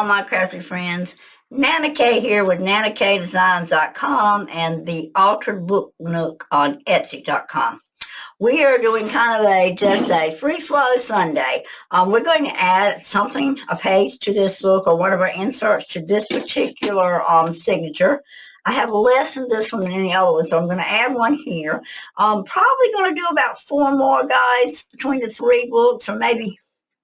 all my crafty friends. Nana K here with NanaKDesigns.com and the Altered Book Nook on Etsy.com. We are doing kind of just a free flow Sunday. We're going to add something, a page to this book or one of our inserts to this particular signature. I have less in this one than any other one, so I'm going to add one here. Probably going to do about 4 more, guys, between the 3 books, or maybe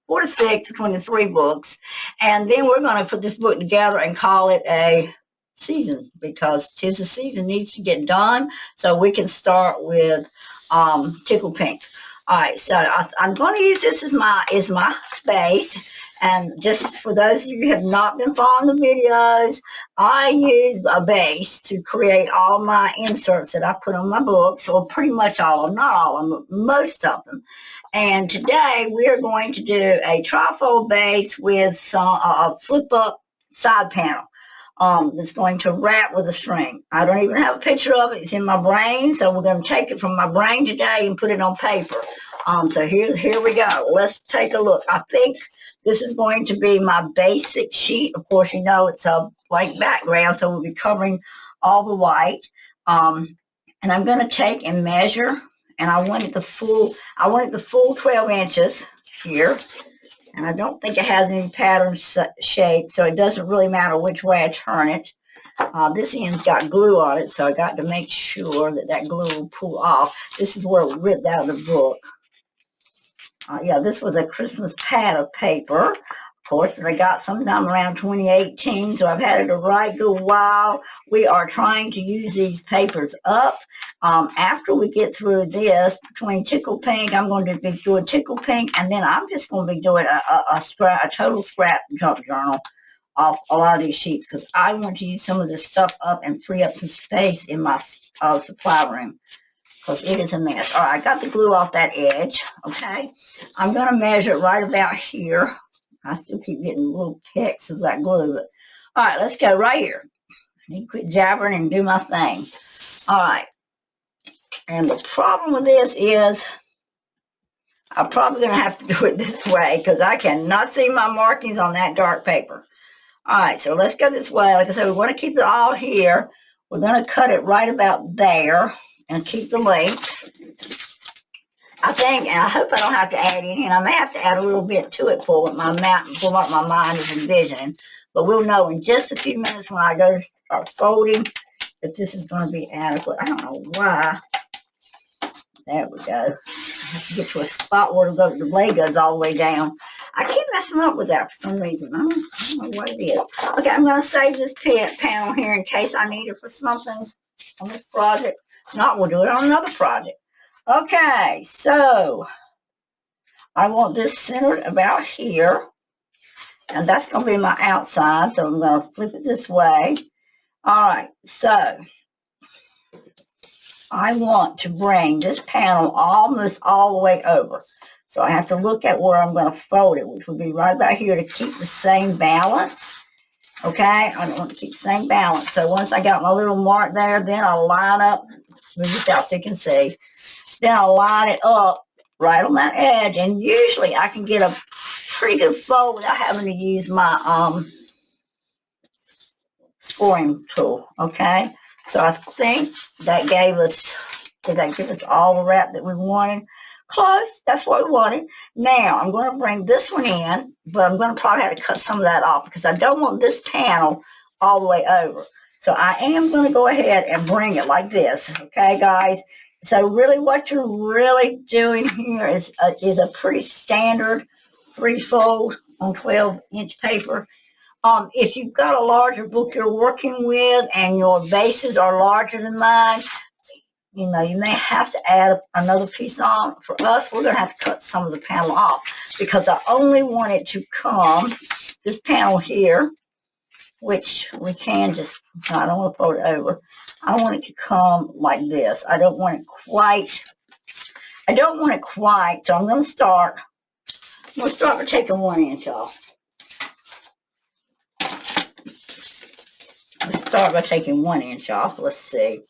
4 to 6 between the 3 books. And then we're going to put this book together and call it a season, because 'tis the season needs to get done, so we can start with Tickle Pink. All right, so I'm going to use this as my base. And just for those of you who have not been following the videos, I use a base to create all my inserts that I put on my books, or pretty much all of them, not all of them, most of them. And today we are going to do a trifold base with some flip up side panel. That's going to wrap with a string. I don't even have a picture of it. It's in my brain, so we're going to take it from my brain today and put it on paper. So here we go. Let's take a look. I think this is going to be my basic sheet. Of course, you know it's a blank background, so we'll be covering all the white. And I'm going to take and measure, and I want it the full 12 inches here. And I don't think it has any pattern shape, so it doesn't really matter which way I turn it. This end's got glue on it, so I got to make sure that glue will pull off. This is where it ripped out of the book. Yeah, this was a Christmas pad of paper, of course, that I got sometime around 2018, so I've had it a right good while. We are trying to use these papers up. After we get through this, between Tickle Pink, I'm going to be doing Tickle Pink, and then I'm just going to be doing a total scrap junk journal off a lot of these sheets, because I want to use some of this stuff up and free up some space in my supply room, because it is a mess. All right, I got the glue off that edge, okay? I'm going to measure it right about here. I still keep getting little pecks of that glue. But, all right, let's go right here. I need to quit jabbering and do my thing. All right. And the problem with this is I'm probably going to have to do it this way, because I cannot see my markings on that dark paper. All right, so let's go this way. Like I said, we want to keep it all here. We're going to cut it right about there and keep the length. I think, and I hope I don't have to add any, and I may have to add a little bit to it for what my mind is envisioning. But we'll know in just a few minutes when I go to start folding if this is going to be adequate. I don't know why. There we go. I have to get to a spot where the blade goes all the way down. I keep messing up with that for some reason. I don't know what it is. Okay, I'm going to save this panel here in case I need it for something on this project. If not, we'll do it on another project. Okay, so I want this centered about here, and that's going to be my outside, so I'm going to flip it this way. All right, so I want to bring this panel almost all the way over. So I have to look at where I'm going to fold it, which would be right about here to keep the same balance. Okay, I want to keep the same balance. So once I got my little mark there, then I'll line up, move this out so you can see. Then I'll line it up right on that edge, and usually I can get a pretty good fold without having to use my scoring tool. Okay, so I think that gave us, did that give us all the wrap that we wanted? Close, that's what we wanted. Now I'm going to bring this one in, but I'm going to probably have to cut some of that off, because I don't want this panel all the way over. So I am going to go ahead and bring it like this. Okay, guys. So really what you're really doing here is a pretty standard 3-fold on 12-inch paper. If you've got a larger book you're working with and your bases are larger than mine, you know, you may have to add another piece on. For us, we're going to have to cut some of the panel off, because I only want it to come, this panel here, which we can just, I don't want to fold it over. I want it to come like this. I don't want it quite, so I'm going to start by taking 1 inch off. Let's start by taking 1 inch off. Let's see.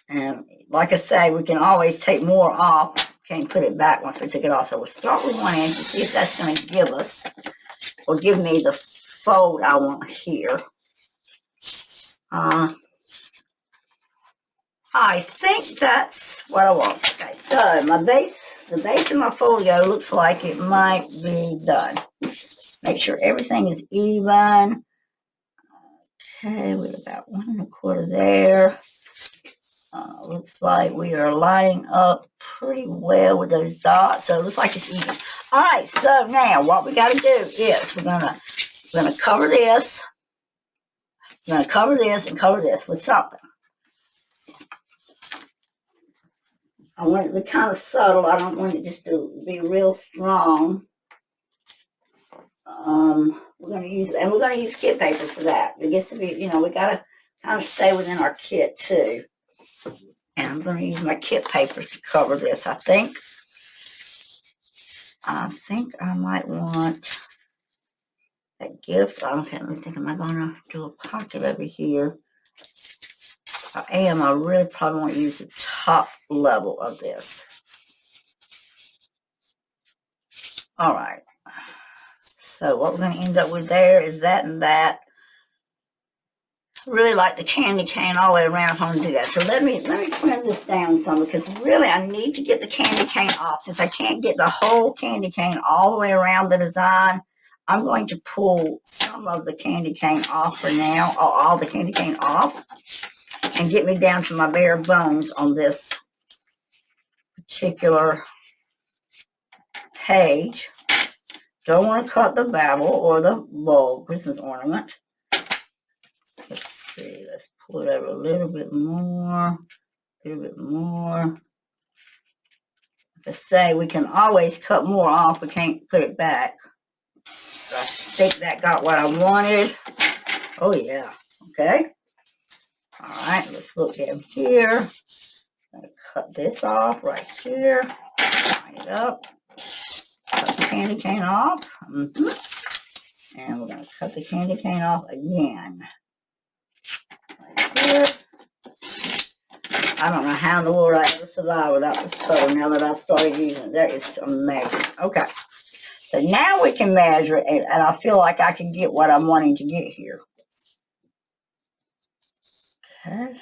And like I say, we can always take more off. Can't put it back once we took it off. So we'll start with 1 inch and see if that's going to give us will give me the fold I want here. I think that's what I want. Okay, so the base of my folio looks like it might be done. Make sure everything is even. Okay, we're about 1 1/4 there. Looks like we are lining up pretty well with those dots, so it looks like it's even. All right, so now what we got to do is we're gonna cover this. We're gonna cover this and cover this with something. I want it to be kind of subtle. I don't want it just to be real strong. We're gonna use kit paper for that. It gets to be, we gotta kind of stay within our kit too. And I'm going to use my kit papers to cover this, I think. I might want a gift. Okay, let me think. Am I going to do a pocket over here? I am. I really probably want to use the top level of this. All right. So what we're going to end up with there is that and that. Really like the candy cane all the way around if I'm going to do that. So let me trim this down some, because really I need to get the candy cane off. Since I can't get the whole candy cane all the way around the design, I'm going to pull some of the candy cane off for now, or all the candy cane off, and get me down to my bare bones on this particular page. Don't want to cut the Babel or the bulb Christmas ornament. Let's see, let's pull it over a little bit more, Like I say, we can always cut more off. We can't put it back. So I think that got what I wanted. Oh, yeah. Okay. All right, let's look in here. I'm going to cut this off right here. Line it up. Cut the candy cane off. And we're going to cut the candy cane off again. Here. I don't know how in the world I ever survive without this cutter now that I've started using it. That is amazing. Okay. So now we can measure it, and I feel like I can get what I'm wanting to get here. Okay.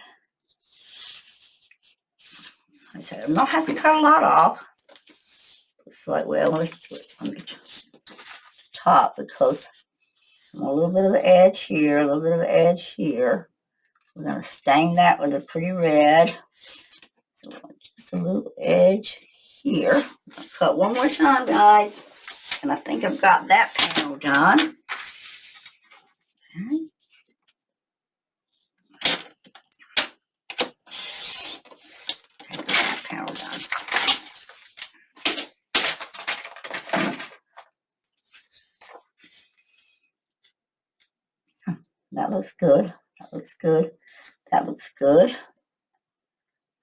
I said I'm not have to cut a lot off. Looks like, well, let's put it on the top, because a little bit of an edge here, a little bit of an edge here. We're going to stain that with a pretty red. So just a little edge here. I'll cut one more time, guys. And I think I've got that panel done. Okay. That panel done. That looks good. That looks good. That looks good.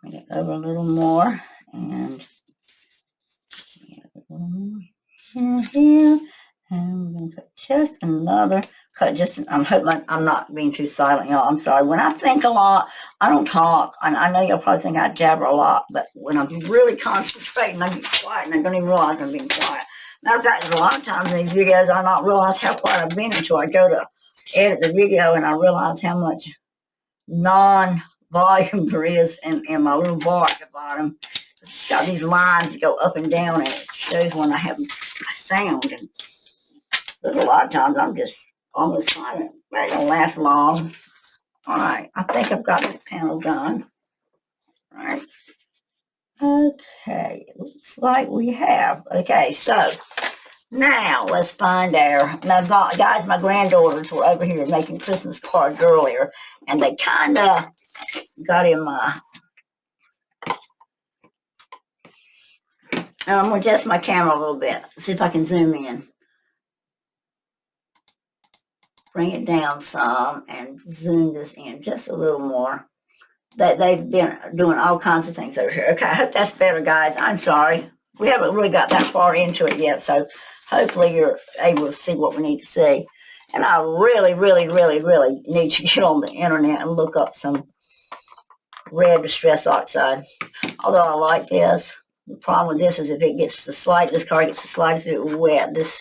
Bring it over a little more, and here, and we're going to cut just another cut. I'm hoping I'm not being too silent, y'all. I'm sorry. When I think a lot, I don't talk. I know y'all probably think I jabber a lot, but when I'm really concentrating, I get quiet, and I don't even realize I'm being quiet. Matter of fact, there's a lot of times in these videos I don't realize how quiet I've been until I go to edit the video, and I realize how much non-volume there is in my little bar at the bottom. It's got these lines that go up and down, and it shows when I have a sound. And there's a lot of times I'm just almost silent. That ain't gonna last long. All right, I think I've got this panel done. All right. Okay, it looks like we have. Okay, so now let's find now, guys, my granddaughters were over here making Christmas cards earlier, and they kind of got in my. I'm going to adjust my camera a little bit. See if I can zoom in. Bring it down some and zoom this in just a little more. They've been doing all kinds of things over here. Okay, I hope that's better, guys. I'm sorry. We haven't really got that far into it yet, so hopefully you're able to see what we need to see. And I really, really, really, really need to get on the internet and look up some red distress oxide. Although I like this. The problem with this is if it gets this card gets the slightest bit wet, this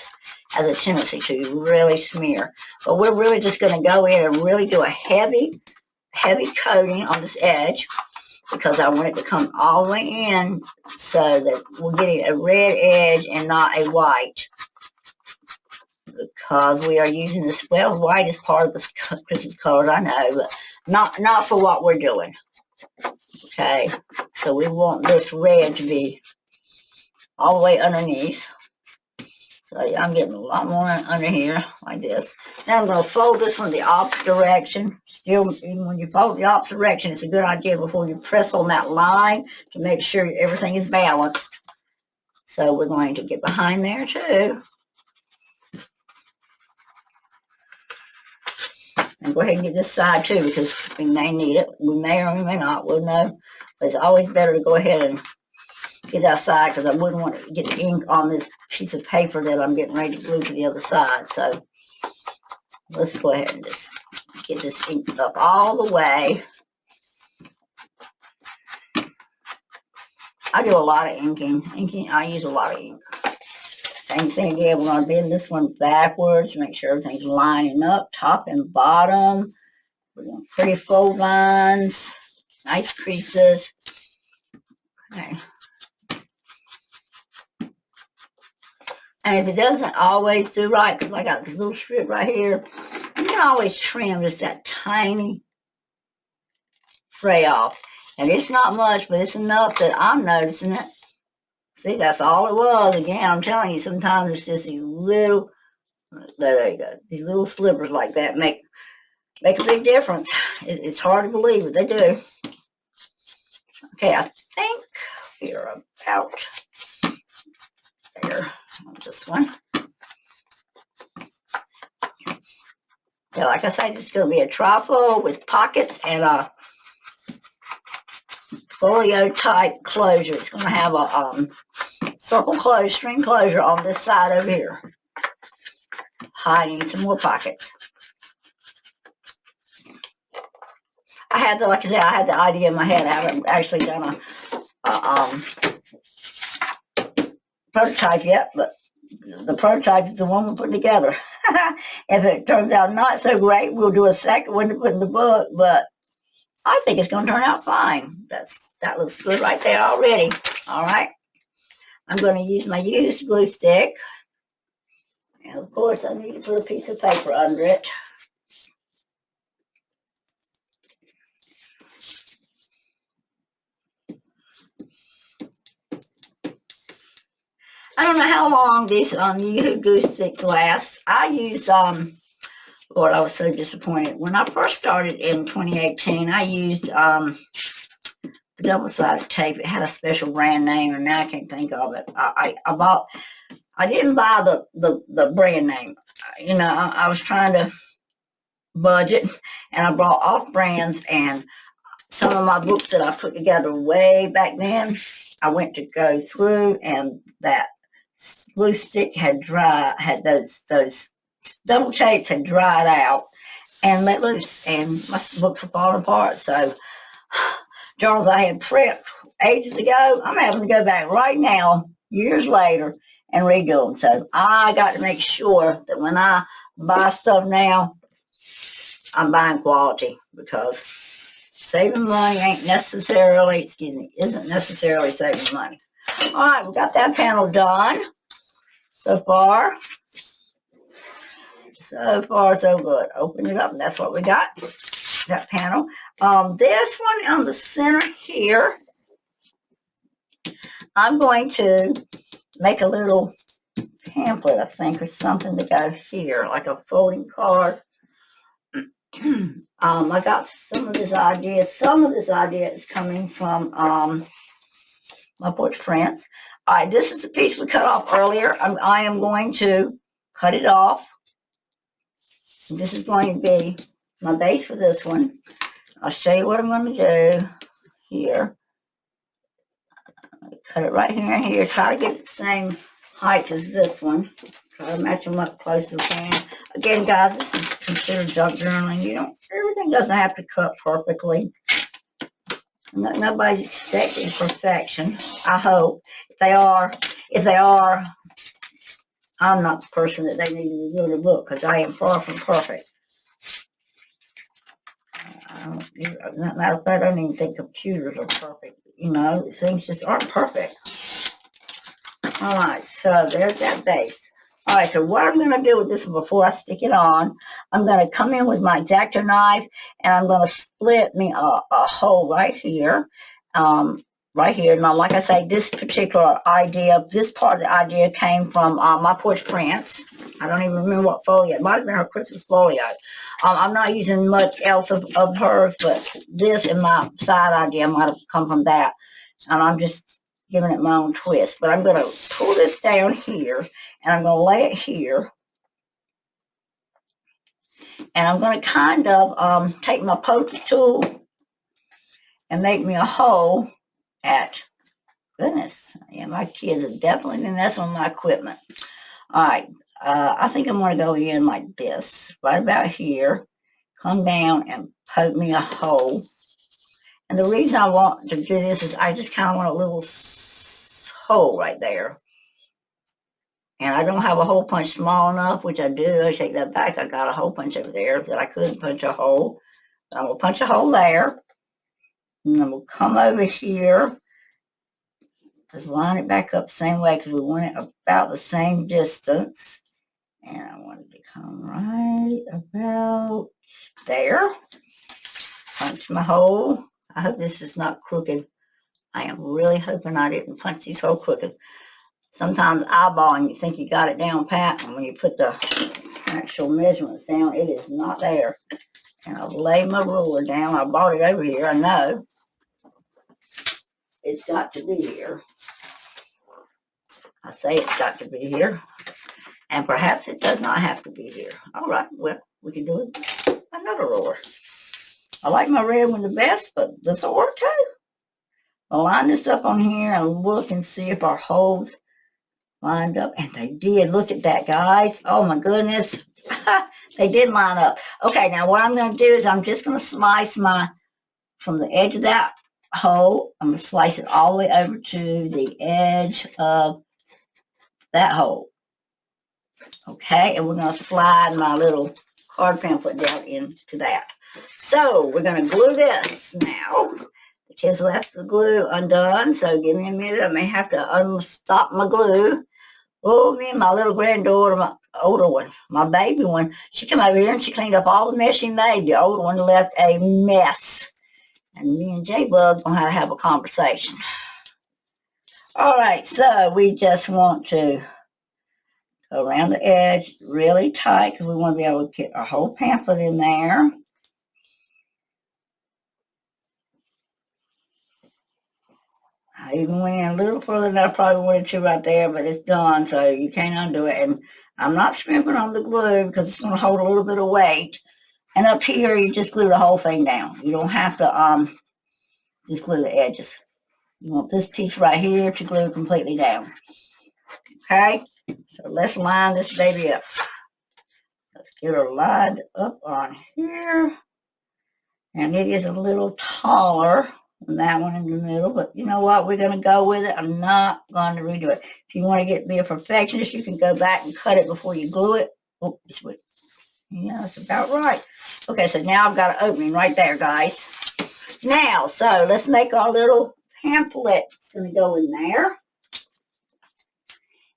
has a tendency to really smear. But we're really just going to go in and really do a heavy coating on this edge, because I want it to come all the way in so that we're getting a red edge and not a white. Because we are using this, well, white is part of this Christmas colors, I know, but not for what we're doing. Okay, so we want this red to be all the way underneath. So yeah, I'm getting a lot more under here, like this. Now I'm going to fold this one the opposite direction. Still, even when you fold the opposite direction, it's a good idea before you press on that line to make sure everything is balanced. So we're going to get behind there too. And go ahead and get this side too, because we may need it. We may or we may not. We'll know. But it's always better to go ahead and get that side, because I wouldn't want to get the ink on this piece of paper that I'm getting ready to glue to the other side. So let's go ahead and just get this inked up all the way. I do a lot of inking. I use a lot of ink. Same thing again, we're going to bend this one backwards to make sure everything's lining up, top and bottom. We're doing pretty fold lines, nice creases. Okay. And if it doesn't always do right, because I got this little strip right here, you can always trim just that tiny fray off. And it's not much, but it's enough that I'm noticing it. See, that's all it was. Again, I'm telling you, sometimes it's just these little, there you go, these little slivers like that make a big difference. It's hard to believe, but they do. Okay, I think we're about there on this one. Yeah, like I said, it's going to be a trifold with pockets and a folio type closure. It's going to have a circle closure, string closure on this side over here, hiding some more pockets. I had the, like I said, I had the idea in my head. I haven't actually done a prototype yet, but the prototype is the one we're putting together. If it turns out not so great, we'll do a second one to put in the book, but I think it's going to turn out fine. That looks good right there already. All right. I'm going to use my used glue stick. And of course, I need to put a piece of paper under it. I don't know how long these new glue sticks last. I used, Lord, I was so disappointed. When I first started in 2018, I used the double-sided tape. It had a special brand name, and now I can't think of it. I didn't buy the brand name. You know, I was trying to budget, and I bought off brands, and some of my books that I put together way back then, I went to go through, and that glue stick had those double tapes had dried out and let loose, and my books were falling apart. So journals I had prepped ages ago, I'm having to go back right now, years later, and redo them. So I got to make sure that when I buy stuff now, I'm buying quality, because saving money isn't necessarily saving money. All right, we got that panel done. So far, so good. Open it up, and that's what we got, that panel. This one on the center here, I'm going to make a little pamphlet, I think, or something to go here, like a folding card. I got some of this idea. Some of this idea is coming from My Porch Prints. All right, this is a piece we cut off earlier. I am going to cut it off. This is going to be my base for this one. I'll show you what I'm going to do here. Cut it right here and here. Try to get it the same height as this one. Try to match them up close as we can. Again, guys, this is considered junk journaling. Everything doesn't have to cut perfectly. Nobody's expecting perfection, I hope. If they are, I'm not the person that they need to review the book because I am far from perfect. Matter of fact, I don't even think computers are perfect. You know, things just aren't perfect. All right, so there's that base. All right, so what I'm going to do with this one before I stick it on, I'm going to come in with my X-Acto knife, and I'm going to split me a hole right here. Right here. Now, like I say, this particular idea, this part of the idea came from My Porch Prints. I don't even remember what folio. It might have been her Christmas folio. I'm not using much else of hers, but this and my side idea might have come from that. And I'm just giving it my own twist. But I'm going to pull this down here, and I'm going to lay it here. And I'm going to kind of take my poke tool and make me a hole at, goodness, yeah, my kids are definitely been messing with my equipment. All right, I think I'm going to go in like this, right about here, come down and poke me a hole. And the reason I want to do this is I just kind of want a little hole right there. And I don't have a hole punch small enough, which I do. I take that back. I got a hole punch over there that I couldn't punch a hole. I'm going to punch a hole there. And then we'll come over here. Just line it back up the same way because we want it about the same distance. And I want it to come right about there. Punch my hole. I hope this is not crooked. I am really hoping I didn't punch these holes crooked. Sometimes eyeballing, you think you got it down pat, and when you put the actual measurements down, it is not there. And I'll lay my ruler down. I bought it over here, I know. It's got to be here. I say it's got to be here. And perhaps it does not have to be here. All right, well, we can do it another ruler. I like my red one the best, but this will work too. I'll line this up on here and look and see if our holes lined up. And they did. Look at that, guys. Oh, my goodness. They did line up. Okay, now what I'm going to do is I'm just going to slice from the edge of that hole, I'm going to slice it all the way over to the edge of that hole. Okay, and we're going to slide my little card pamphlet down into that. So we're going to glue this now. The kids left the glue undone, so give me a minute. I may have to unstop my glue. Oh, me and my little granddaughter, my older one, my baby one, she came over here and she cleaned up all the mess she made. The older one left a mess. And me and J-Bug going to have a conversation. All right, so we just want to go around the edge really tight because we want to be able to get our whole pamphlet in there. I even went in a little further than I probably wanted to right there, but it's done, so you can't undo it. And I'm not scrimping on the glue because it's going to hold a little bit of weight. And up here, you just glue the whole thing down. You don't have to just glue the edges. You want this piece right here to glue completely down. Okay? So let's line this baby up. Let's get her lined up on here. And it is a little taller than that one in the middle. But you know what? We're going to go with it. I'm not going to redo it. If you want to be a perfectionist, you can go back and cut it before you glue it. Oh, this way. Yeah, that's about right. Okay, so now I've got an opening right there, guys. Now, so let's make our little pamphlet. It's going to go in there.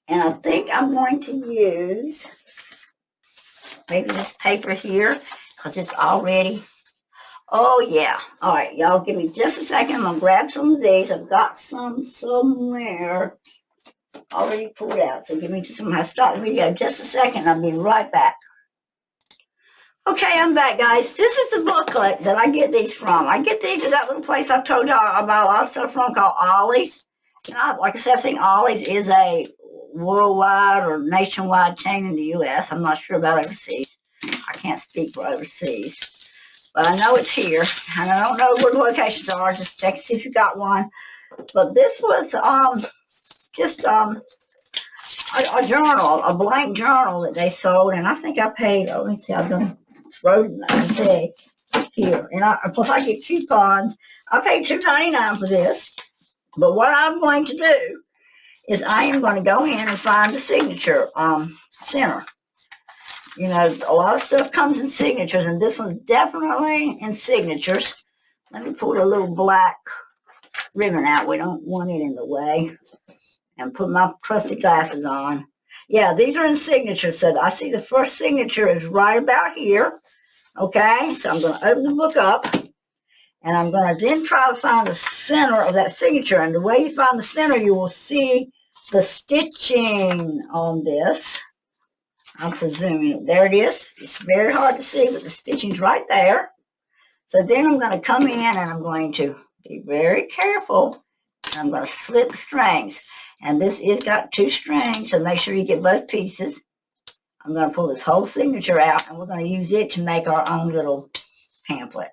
And I think I'm going to use maybe this paper here because it's already, oh yeah. All right, y'all give me just a second. I'm going to grab some of these. I've got some somewhere already pulled out. So give me just, I'm going to start the video just a second. I'll be right back. Okay, I'm back, guys. This is the booklet that I get these from. I get these at that little place I told y'all about a lot of stuff from called Ollie's. And like I said, I think Ollie's is a worldwide or nationwide chain in the U.S. I'm not sure about overseas. I can't speak for overseas. But I know it's here. And I don't know where the locations are. Just check and see if you got one. But this was just a journal, a blank journal that they sold. And I think I paid, let me see, I've done wrote it here. And plus I get coupons. I paid $2.99 for this. But what I'm going to do is I am going to go in and find the signature center. You know, a lot of stuff comes in signatures, and this one's definitely in signatures. Let me pull a little black ribbon out. We don't want it in the way. And put my trusty glasses on. Yeah, these are in signatures. So I see the first signature is right about here. Okay, so I'm going to open the book up. And I'm going to then try to find the center of that signature. And the way you find the center, you will see the stitching on this. I'm presuming. There it is. It's very hard to see, but the stitching's right there. So then I'm going to come in and I'm going to be very careful. And I'm going to slip the strings. And this is got 2 strings, so make sure you get both pieces. I'm going to pull this whole signature out, and we're going to use it to make our own little pamphlet.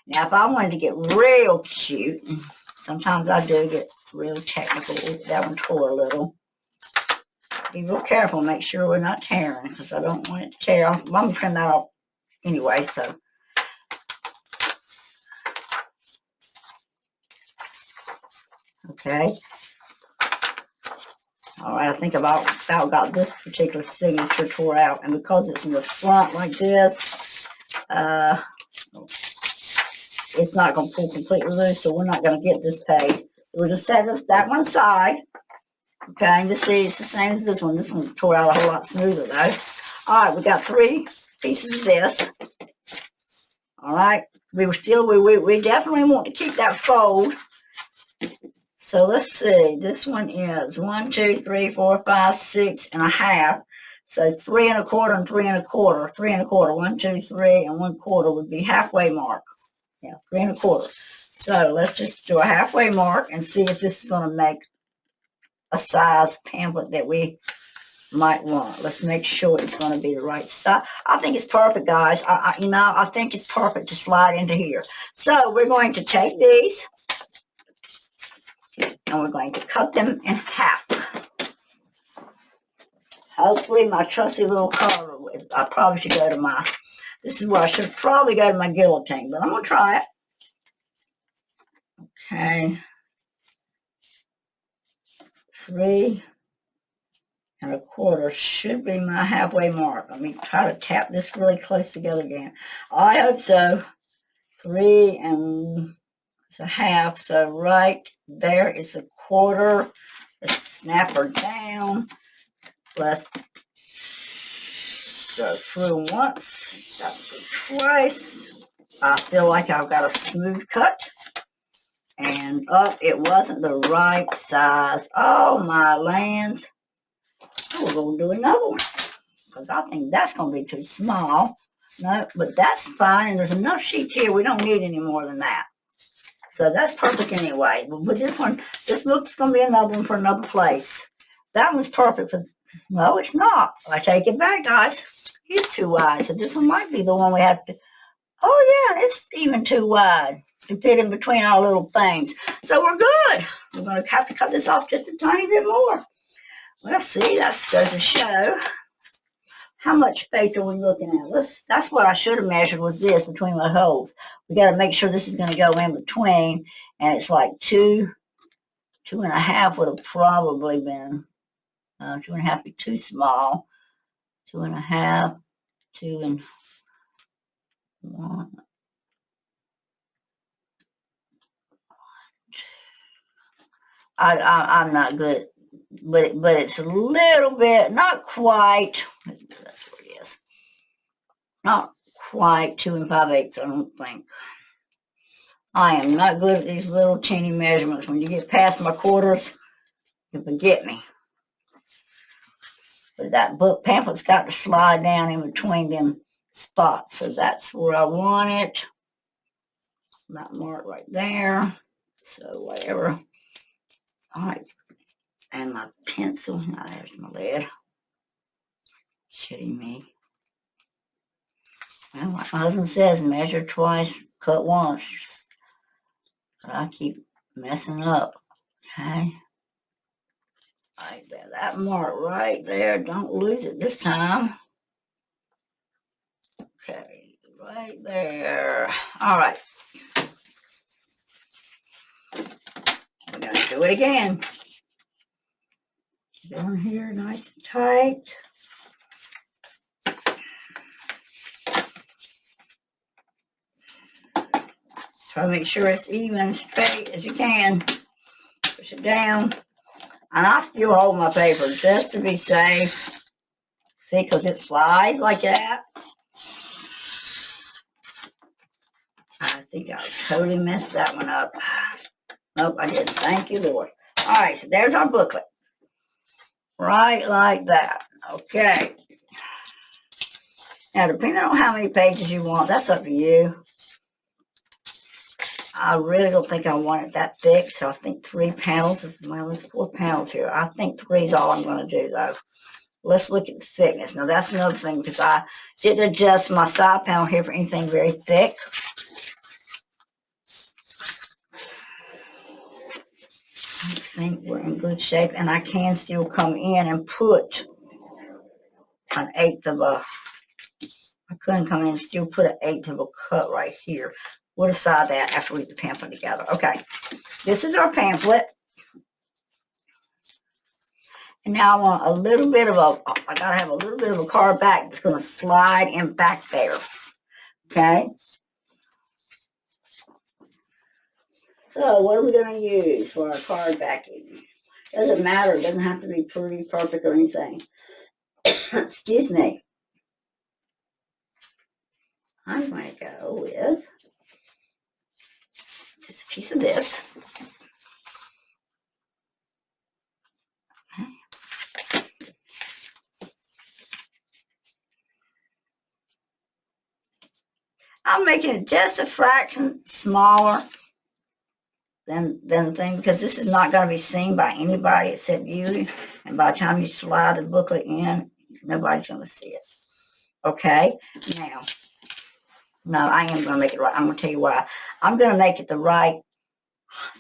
Now, if I wanted to get real cute, sometimes I do get real technical. That one tore a little. Be real careful. Make sure we're not tearing, because I don't want it to tear off. I'm going to trim that off anyway, so. Okay. All right, I think I've about got this particular signature tore out. And because it's in the front like this, it's not going to pull completely loose, so we're not going to get this page. We'll just set that one aside. Okay, and you see it's the same as this one. This one tore out a whole lot smoother, though. All right, we got 3 pieces of this. All right, we definitely want to keep that fold. So let's see, this one is 1, 2, 3, 4, 5, 6 and a half. So 3 1/4 and 3 1/4. 3 1/4, 1, 2, 3 and 1/4 would be halfway mark. Yeah, 3 1/4. So let's just do a halfway mark and see if this is going to make a size pamphlet that we might want. Let's make sure it's going to be the right size. I think it's perfect, guys. I think it's perfect to slide into here. So we're going to take these. And we're going to cut them in half. Hopefully my trusty little carver, I probably should go to this is where I should probably go to my guillotine, but I'm going to try it. Okay. 3 1/4 should be my halfway mark. Let me try to tap this really close together again. I hope so. 3 1/2, so right there is 1/4. Let's snap her down. Let's go through once, go through twice. I feel like I've got a smooth cut. And it wasn't the right size. Oh my lands. We're going to do another one, because I think that's going to be too small. No, but that's fine. And there's enough sheets here. We don't need any more than that. So that's perfect anyway. But with this one, this book's going to be another one for another place. That one's perfect for, well, it's not. I take it back, guys. It's too wide. So this one might be the one we have to, oh yeah, it's even too wide to fit in between our little things. So we're good. We're going to have to cut this off just a tiny bit more. Well, see, that goes to show how much space are we looking at. That's what I should have measured, was this between my holes. We got to make sure this is going to go in between, and it's like 2 1/2 would have probably been 2 1/2 be too small. 2 1/2, 2 and 1. I'm not good, but it's a little bit, not quite. That's what it is. Not quite 2 5/8. I don't think. I am not good at these little teeny measurements. When you get past my quarters, you forget me. But that book pamphlet's got to slide down in between them spots. So that's where I want it. That mark right there. So whatever. All right. And my pencil. Now there's my lead. Kidding me. Well, like my husband says, measure twice, cut once. But I keep messing up. Okay. Right there. That mark right there. Don't lose it this time. Okay. Right there. All right. We're going to do it again. Down here, nice and tight. Try to make sure it's even straight as you can. Push it down. And I still hold my paper just to be safe. See, because it slides like that. I think I totally messed that one up. Nope, I didn't. Thank you, Lord. All right, so there's our booklet. Right like that. Okay. Now, depending on how many pages you want, that's up to you. I really don't think I want it that thick, so I think 3 panels is, well, there's 4 panels here. I think 3 is all I'm going to do, though. Let's look at the thickness. Now, that's another thing, because I didn't adjust my side panel here for anything very thick. I think we're in good shape, and I can still come in and put an 1/8 of a, I couldn't come in and still put an 1/8 of a cut right here. We'll decide that after we get the pamphlet together. Okay, this is our pamphlet. And now I want a little bit of a, I gotta have a little bit of a card back that's gonna slide in back there. Okay. So what are we gonna use for our card backing? Doesn't matter, it doesn't have to be pretty, perfect, or anything. Excuse me. I'm gonna go with just a piece of this. I'm making it just a fraction smaller than the thing, because this is not going to be seen by anybody except you. And by the time you slide the booklet in, nobody's going to see it. Okay? Now, no, I am going to make it right. I'm going to tell you why. I'm going to make it the right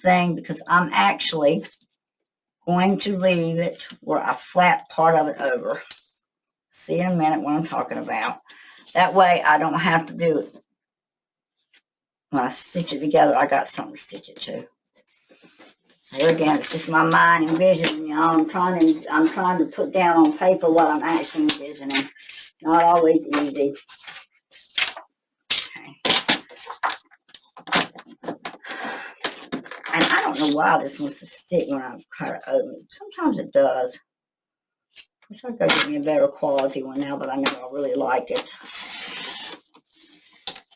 thing because I'm actually going to leave it where I flap part of it over. See in a minute what I'm talking about. That way I don't have to do it. When I stitch it together, I got something to stitch it to. Here again, it's just my mind envisioning. You know, I'm trying to put down on paper what I'm actually envisioning. Not always easy. Okay. And I don't know why this wants to stick when I try to open it. Sometimes it does. I wish I could get me a better quality one now, but I know I really like it.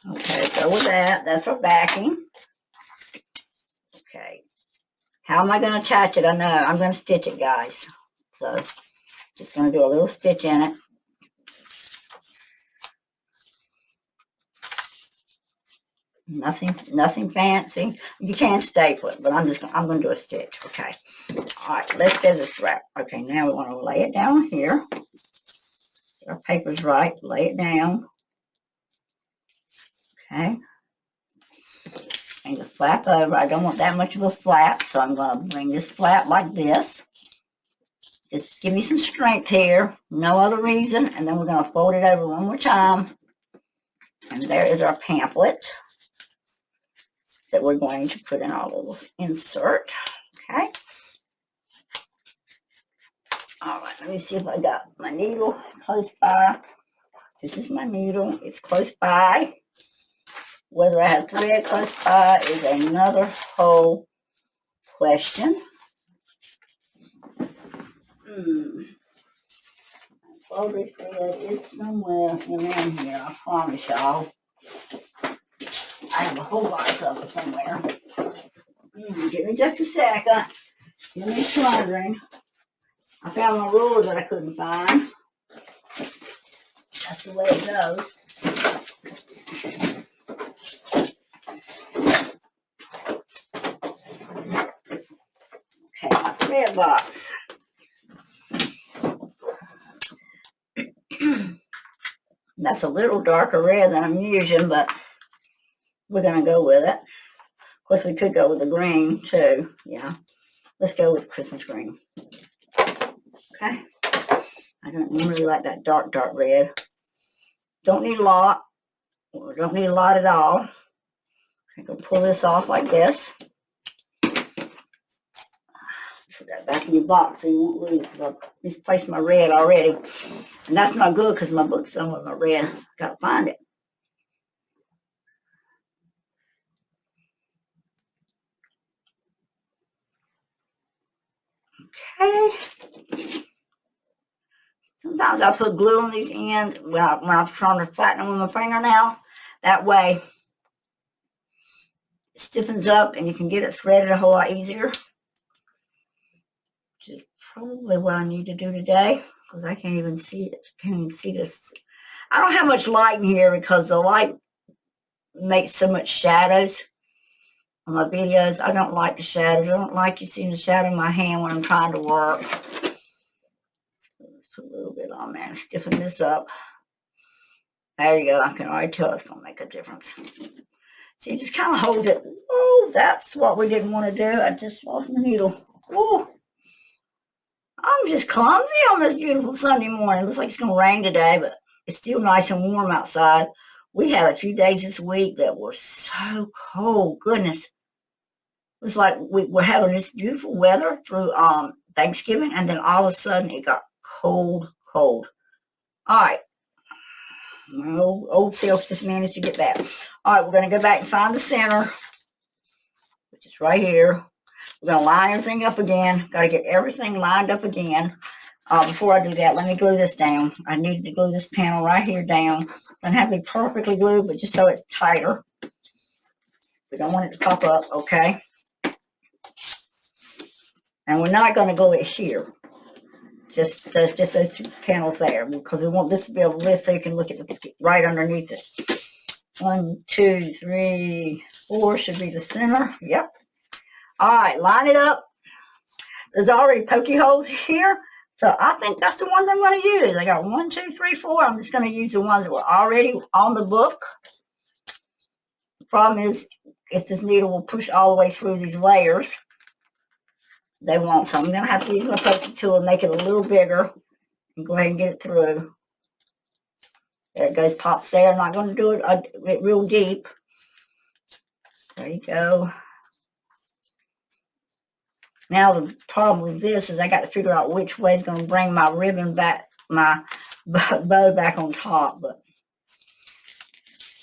Okay, so with that, that's our backing. Okay. How am I going to attach it? I know. I'm going to stitch it, guys. So, just going to do a little stitch in it. Nothing fancy. You can staple it, but I'm going to do a stitch. Okay. All right, let's get this wrap. Okay, now we want to lay it down here. Get our paper's right. Lay it down. Okay. And the flap over. I don't want that much of a flap, so I'm going to bring this flap like this. Just give me some strength here. No other reason. And then we're going to fold it over one more time. And there is our pamphlet that we're going to put in our little insert. Okay. All right, let me see if I got my needle close by. This is my needle. It's close by. Whether I have thread close by is another whole question. Folder thread is somewhere around here, I promise y'all. I have a whole box of it somewhere. Give me just a second. Give me wondering. I found my ruler that I couldn't find. That's the way it goes. Okay, my thread box. That's a little darker red than I'm using, but we're going to go with it. Of course, we could go with the green, too. Yeah. Let's go with Christmas green. Okay. I don't really like that dark red. Don't need a lot. Or don't need a lot at all. I'm going to pull this off like this. Put that back in your box so you won't lose it. I misplaced my red already. And that's not good because my book's done with my red. Gotta find it. Okay. Sometimes I put glue on these ends when I'm trying to flatten them with my fingernail. That way it stiffens up and you can get it threaded a whole lot easier. Which is probably what I need to do today because I can't even see it. Can't even see this. I don't have much light in here because the light makes so much shadows on my videos. I don't like the shadows. I don't like you seeing the shadow in my hand when I'm trying to work. Let's put a little bit on there and stiffen this up. There you go. I can already tell it's going to make a difference. See, it just kind of holds it. Oh, that's what we didn't want to do. I just lost my needle. Oh, I'm just clumsy on this beautiful Sunday morning. It looks like it's going to rain today, but it's still nice and warm outside. We had a few days this week that were so cold. Goodness. It was like we were having this beautiful weather through Thanksgiving, and then all of a sudden it got cold. All right. My old self just managed to get that. All right, we're going to go back and find the center, which is right here. We're going to line everything up again. Got to get everything lined up again. Before I do that, let me glue this down. I need to glue this panel right here down. Doesn't have to be perfectly glued, but just so it's tighter. We don't want it to pop up, okay? And we're not going to glue it here. Just those two panels there, because we want this to be able to lift so you can look at it right underneath it. 1, 2, 3, 4 should be the center. Yep. All right, line it up. There's already pokey holes here, so I think that's the ones I'm going to use. I got 1, 2, 3, 4. I'm just going to use the ones that were already on the book. The problem is, if this needle will push all the way through these layers, they won't. So I'm going to have to use my pokey tool and make it a little bigger and go ahead and get it through. There it goes, pops there. I'm not going to do it real deep. There you go. Now the problem with this is I got to figure out which way is going to bring my ribbon back, my bow back on top. But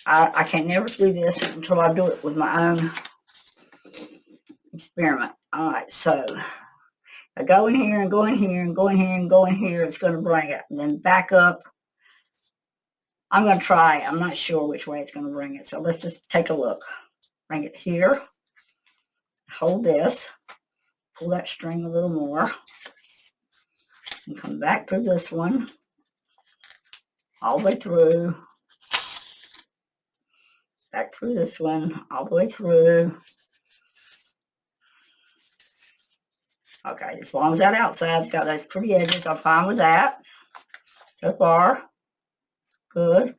I can never do this until I do it with my own experiment. All right, so I go in here and go in here and go in here and go in here. It's going to bring it. And then back up. I'm going to try. I'm not sure which way it's going to bring it. So let's just take a look. Bring it here. Hold this. Pull that string a little more. And come back through this one. All the way through. Back through this one. All the way through. Okay, as long as that outside's got those pretty edges, I'm fine with that. So far, good.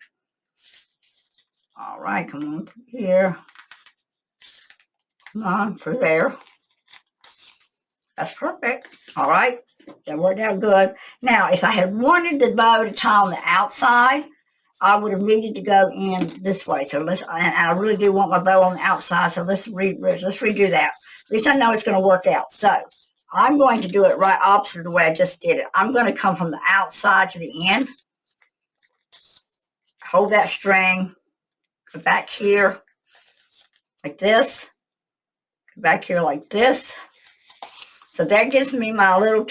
All right, come on through here. Come on, through there. That's perfect. All right, that worked out good. Now, if I had wanted the bow to tie on the outside, I would have needed to go in this way. So and I really do want my bow on the outside, so let's redo that. At least I know it's going to work out. So I'm going to do it right opposite of the way I just did it. I'm going to come from the outside to the end. Hold that string. Go back here like this. Go back here like this. So that gives me my little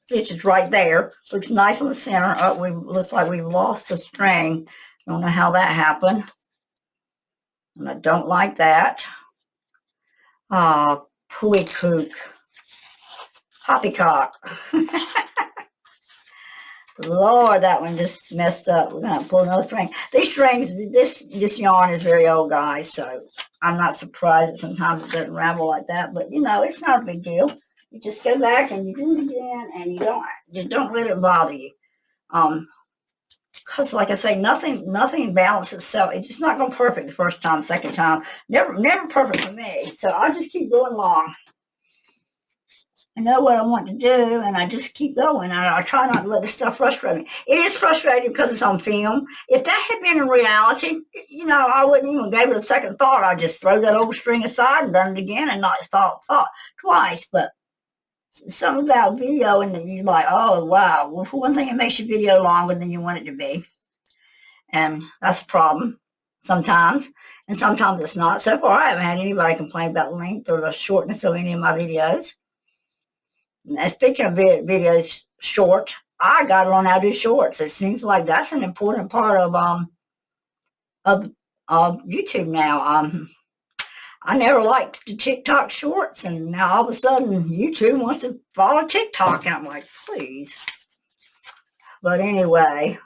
stitches right there. Looks nice on the center. Oh, looks like we've lost the string. Don't know how that happened. And I don't like that. Oh, pooey kook. Poppycock. Lord, that one just messed up. We're going to pull another string. These strings, this yarn is very old, guys, so I'm not surprised that sometimes it doesn't ravel like that. But, you know, it's not a big deal. You just go back and you do it again, and you don't let it bother you. Because, like I say, nothing balances itself. It's just not going perfect the first time, second time. Never perfect for me. So I'll just keep going along. I know what I want to do, and I just keep going. I try not to let this stuff frustrate me. It is frustrating because it's on film. If that had been in reality, I wouldn't even give it a second thought. I'd just throw that old string aside and done it again and not thought twice. But something about video, and then you're like, oh, wow. Well, for one thing, it makes your video longer than you want it to be. And that's a problem sometimes. And sometimes it's not. So far, I haven't had anybody complain about the length or the shortness of any of my videos. And speaking of videos short, I got to learn how to do shorts. It seems like that's an important part of YouTube now. I never liked the TikTok shorts, and now all of a sudden YouTube wants to follow TikTok, and I'm like, please. But anyway,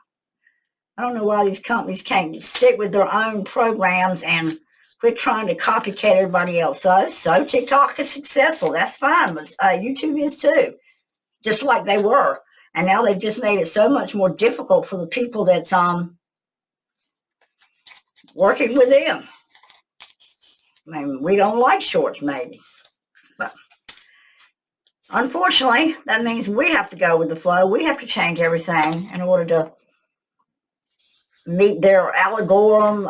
I don't know why these companies can't stick with their own programs and quit trying to copycat everybody else. So TikTok is successful. That's fine, but YouTube is too, just like they were. And now they've just made it so much more difficult for the people that's working with them. I mean, we don't like shorts, maybe. But unfortunately, that means we have to go with the flow. We have to change everything in order to meet their algorithm,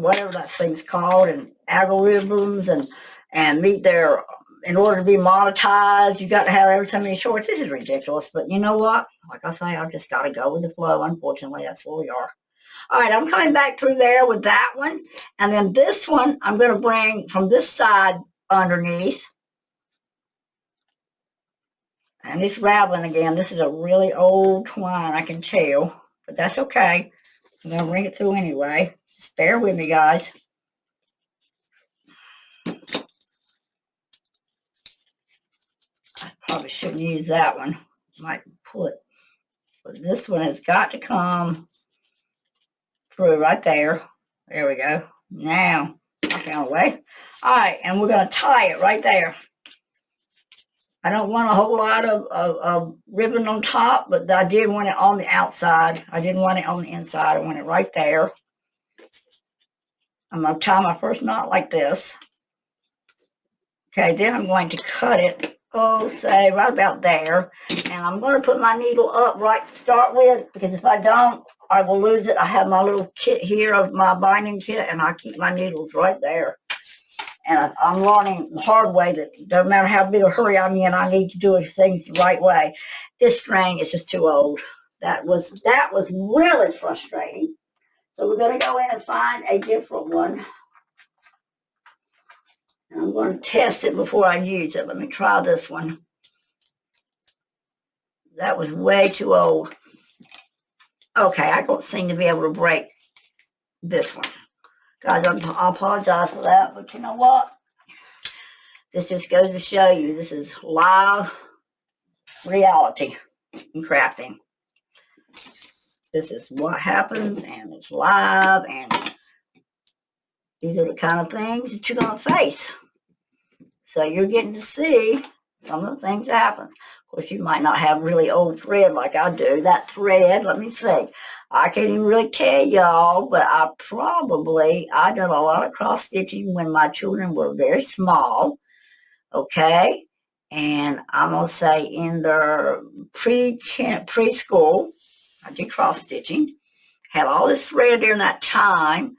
whatever that thing's called, and algorithms, and meet their, in order to be monetized, you got to have every so many shorts. This is ridiculous, but you know what? Like I say, I've just got to go with the flow. Unfortunately, that's where we are. All right, I'm coming back through there with that one, and then this one I'm going to bring from this side underneath. And it's rattling again. This is a really old twine, I can tell, but that's okay. I'm going to bring it through anyway. Just bear with me, guys. I probably shouldn't use that one. Might pull it. But this one has got to come through right there. There we go. Now, I found a way. All right, and we're going to tie it right there. I don't want a whole lot of ribbon on top, but I did want it on the outside. I didn't want it on the inside. I want it right there. I'm going to tie my first knot like this. Okay, then I'm going to cut it, say right about there. And I'm going to put my needle up right to start with, because if I don't, I will lose it. I have my little kit here of my binding kit, and I keep my needles right there. And I'm learning the hard way that no matter how big a hurry I'm in, I need to do things the right way. This string is just too old. That was really frustrating. So we're going to go in and find a different one. And I'm going to test it before I use it. Let me try this one. That was way too old. Okay, I don't seem to be able to break this one. Guys, I apologize for that, but you know what? This just goes to show you this is live reality in crafting. This is what happens, and it's live, and these are the kind of things that you're going to face. So you're getting to see some of the things that happen. Of course, you might not have really old thread like I do. That thread, let me see. I can't even really tell y'all, but I did a lot of cross stitching when my children were very small. Okay, and I'm going to say in their preschool, I did cross stitching, had all this thread during that time,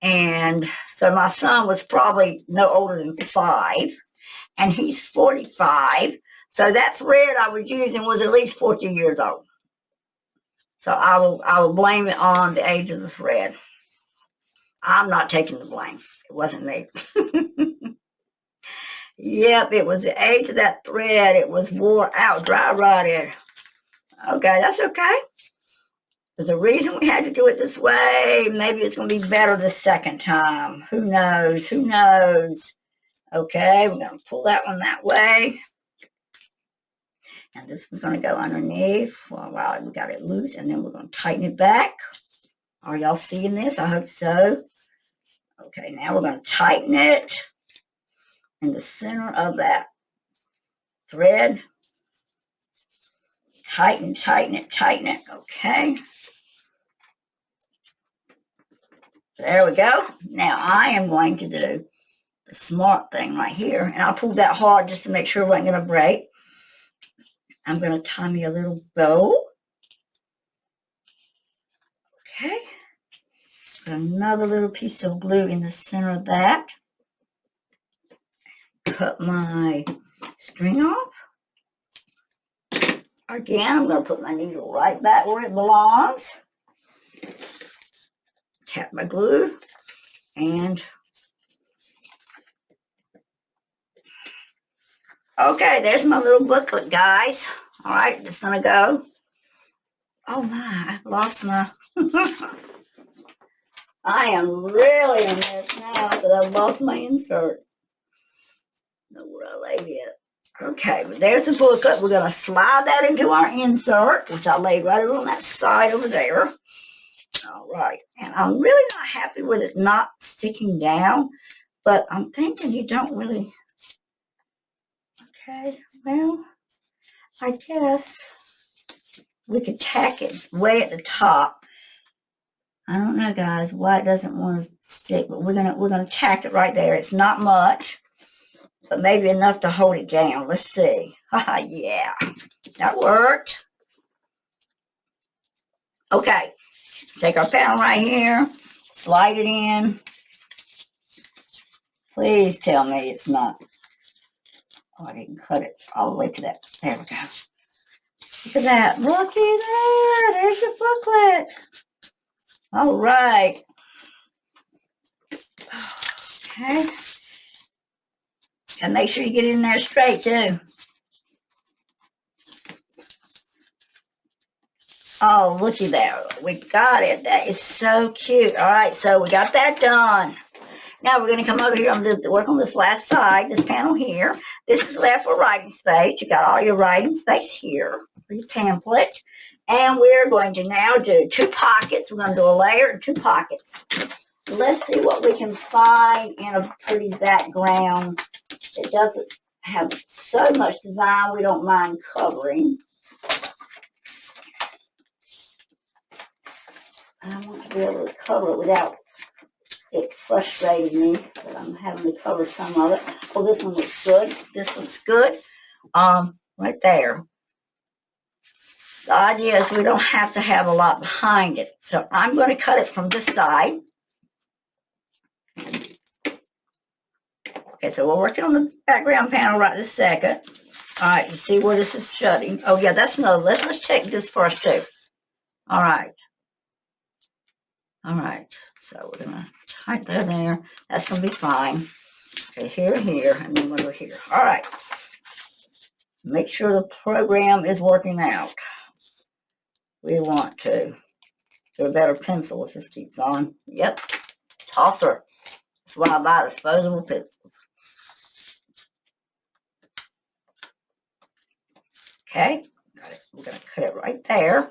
and so my son was probably no older than 5, and he's 45, so that thread I was using was at least 40 years old. So I will blame it on the age of the thread. I'm not taking the blame. It wasn't me. Yep, it was the age of that thread. It was wore out, dry rotted. Okay, that's okay. There's a reason we had to do it this way. Maybe it's going to be better the second time. Who knows? Who knows? Okay, we're going to pull that one that way. And this one's going to go underneath. Well, we got it loose, and then we're going to tighten it back. Are y'all seeing this? I hope so. Okay, now we're going to tighten it in the center of that thread. Tighten it. Okay. There we go. Now I am going to do the smart thing right here. And I pulled that hard just to make sure it wasn't going to break. I'm going to tie me a little bow. Okay. Put another little piece of glue in the center of that. Cut my string off. Again, I'm going to put my needle right back where it belongs. Tap my glue. And okay, there's my little booklet, guys. All right, it's going to go. Oh my, I've lost my... I am really in this now because I've lost my insert. Know where I laid it. Okay, but there's the booklet. We're going to slide that into our insert, which I laid right over on that side over there. All right, and I'm really not happy with it not sticking down, but I'm thinking you don't really... Okay, well, I guess we could tack it way at the top. I don't know, guys, why it doesn't want to stick, but we're gonna tack it right there. It's not much, but maybe enough to hold it down. Let's see. Yeah, that worked. Okay, take our panel right here, slide it in. Please tell me it's not. Oh, I didn't cut it all the way to that. There we go. Look at that. Looky there. There's your booklet. All right. Okay. And make sure you get in there straight, too. Oh, looky there. We got it. That is so cute. All right, so we got that done. Now we're going to come over here and work on this last side, this panel here. This is left for writing space. You got all your writing space here for your template. And we're going to now do 2 pockets. We're going to do a layer and 2 pockets. Let's see what we can find in a pretty background. It doesn't have so much design we don't mind covering. I want to be able to cover it without it frustrating me, but I'm having to cover some of it. Oh, this one looks good. This looks good. Right there. The idea is we don't have to have a lot behind it. So I'm going to cut it from this side. Okay, so we're working on the background panel right this second. All right, you see where this is shutting. Oh, yeah, that's another. Let's check this first, too. All right. All right. So we're going to tighten that there. That's going to be fine. Okay, here, and then we'll go here. All right. Make sure the program is working out. We want to do a better pencil if this keeps on. Yep. Tosser. That's why I buy disposable pencils. Okay. Got it. We're going to cut it right there.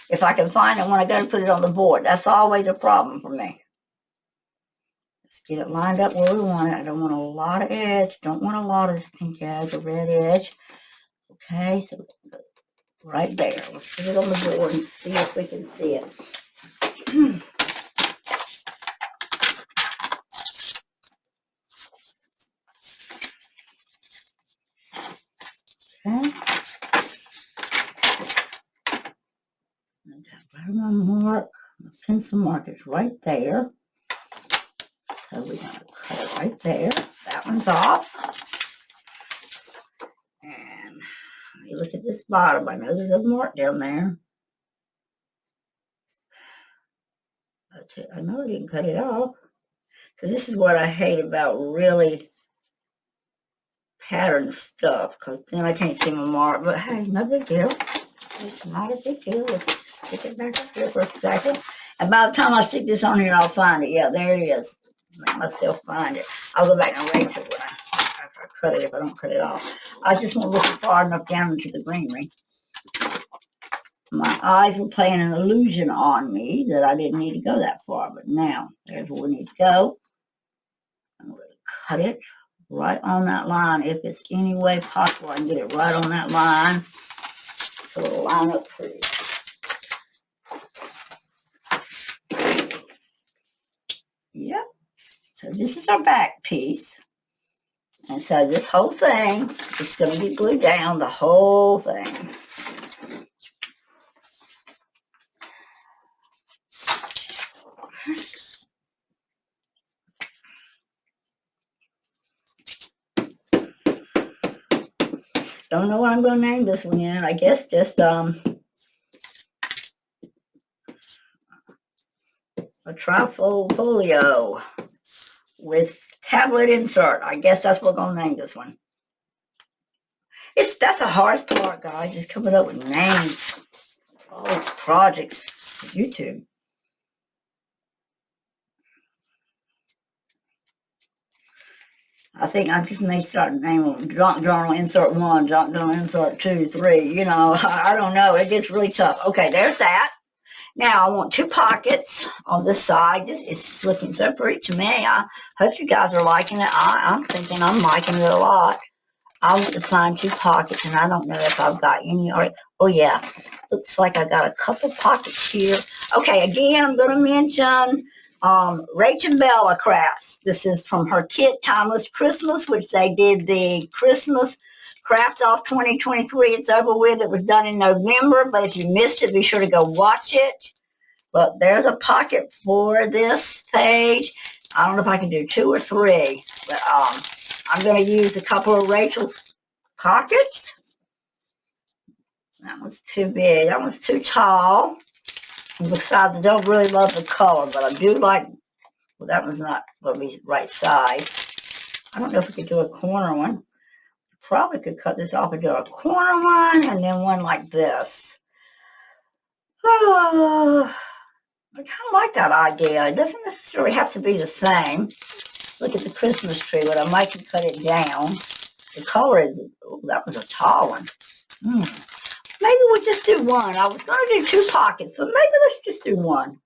If I can find it when I go to put it on the board. That's always a problem for me. Let's get it lined up where we want it. I don't want a lot of edge. Don't want a lot of this pink edge or red edge. Okay, so right there. Let's put it on the board and see if we can see it. Okay. And that my mark, my pencil mark is right there. So we're going to cut it right there. That one's off. And you look at this bottom. I know there's a mark down there. I know I didn't cut it off. So this is what I hate about really pattern stuff, because then I can't see my mark. But hey, no big deal. It's not a big deal. Let's stick it back up here for a second. And by the time I stick this on here, I'll find it. Yeah, there it is. Make myself find it. I'll go back and erase it when after I cut it, if I don't cut it off. I just won't look far enough down into the greenery. My eyes were playing an illusion on me that I didn't need to go that far. But now, there's where we need to go. I'm going to cut it right on that line. If it's any way possible, I can get it right on that line. So it'll line up pretty. Yep. So this is our back piece. And so this whole thing is going to get glued down, the whole thing. Don't know what I'm going to name this one yet. I guess just a trifold folio with tablet insert. I guess that's what we're going to name this one. That's the hardest part, guys, is coming up with names. All these projects for YouTube. I think I just may start naming them Junk Journal Insert 1, Junk Journal Insert 2, 3. You know, I don't know. It gets really tough. Okay, there's that. Now, I want 2 pockets on this side. This is looking so pretty to me. I hope you guys are liking it. I'm thinking I'm liking it a lot. I want to find 2 pockets, and I don't know if I've got any. Oh, yeah. Looks like I got a couple pockets here. Okay, again, I'm going to mention Rach and Bella Crafts. This is from her kit, Timeless Christmas, which they did the Christmas Craft Off 2023. It's over with. It was done in November, but if you missed it, be sure to go watch it. But there's a pocket for this page. I don't know if I can do 2 or 3, but I'm going to use a couple of Rachel's pockets. That one's too big. That one's too tall. And besides, I don't really love the color, but I do like, well, that one's not going to be the right size. I don't know if we could do a corner one. Probably could cut this off and do a corner one, and then one like this. Oh, I kind of like that idea. It doesn't necessarily have to be the same. Look at the Christmas tree, but I might cut it down. The color is, oh, that was a tall one. Maybe we'll just do one. I was going to do 2 pockets, but maybe let's just do one.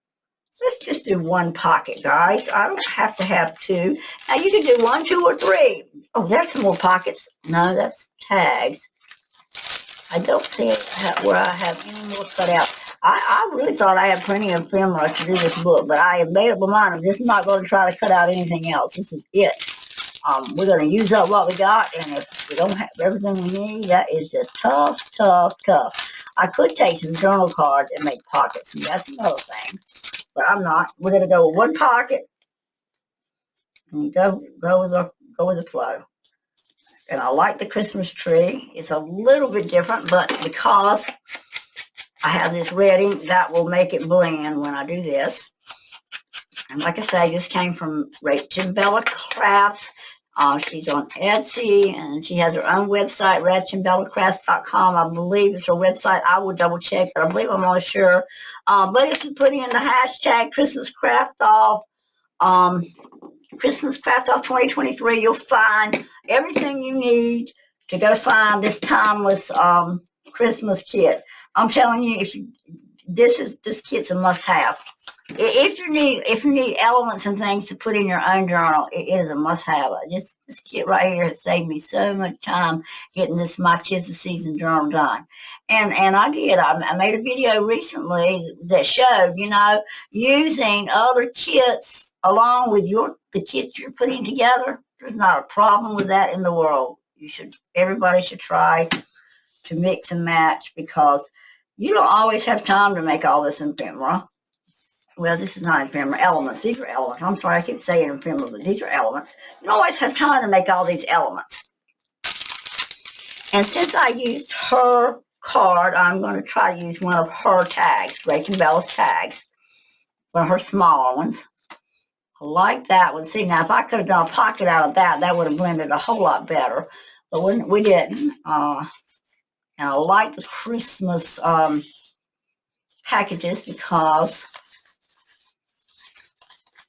Let's just do 1 pocket, guys. I don't have to have 2. Now, you can do 1, 2, or 3. Oh, there's some more pockets. No, that's tags. I don't see where I have any more cut out. I really thought I had plenty of ephemera to do this book, but I have made up my mind. I'm just not going to try to cut out anything else. This is it. We're going to use up what we got, and if we don't have everything we need, that is just tough, tough, tough. I could take some journal cards and make pockets, and that's another thing, but I'm not. We're going to go with 1 pocket and go with the flow. And I like the Christmas tree. It's a little bit different, but because I have this ready, that will make it blend when I do this. And like I say, this came from Rach and Bella Crafts. She's on Etsy, and she has her own website, rachandbellacrafts.com. I believe it's her website. I will double check, but I believe I'm not sure. But if you put in the hashtag Christmas Craft Off, Christmas Craft Off 2023, you'll find everything you need to go find this timeless Christmas kit. I'm telling you, this kit's a must-have. If you need elements and things to put in your own journal, it is a must-have. This kit right here has saved me so much time getting this My 'Tis the Season journal done. And I did. I made a video recently that showed, using other kits along with the kits you're putting together. There's not a problem with that in the world. Everybody should try to mix and match, because you don't always have time to make all this ephemera. Well, this is not ephemera, elements. These are elements. I'm sorry, I keep saying ephemera, but these are elements. You don't always have time to make all these elements. And since I used her card, I'm going to try to use one of her tags, Rach and Bella's tags, one of her smaller ones. I like that one. See, now if I could have done a pocket out of that, that would have blended a whole lot better. But we didn't. And I like the Christmas packages because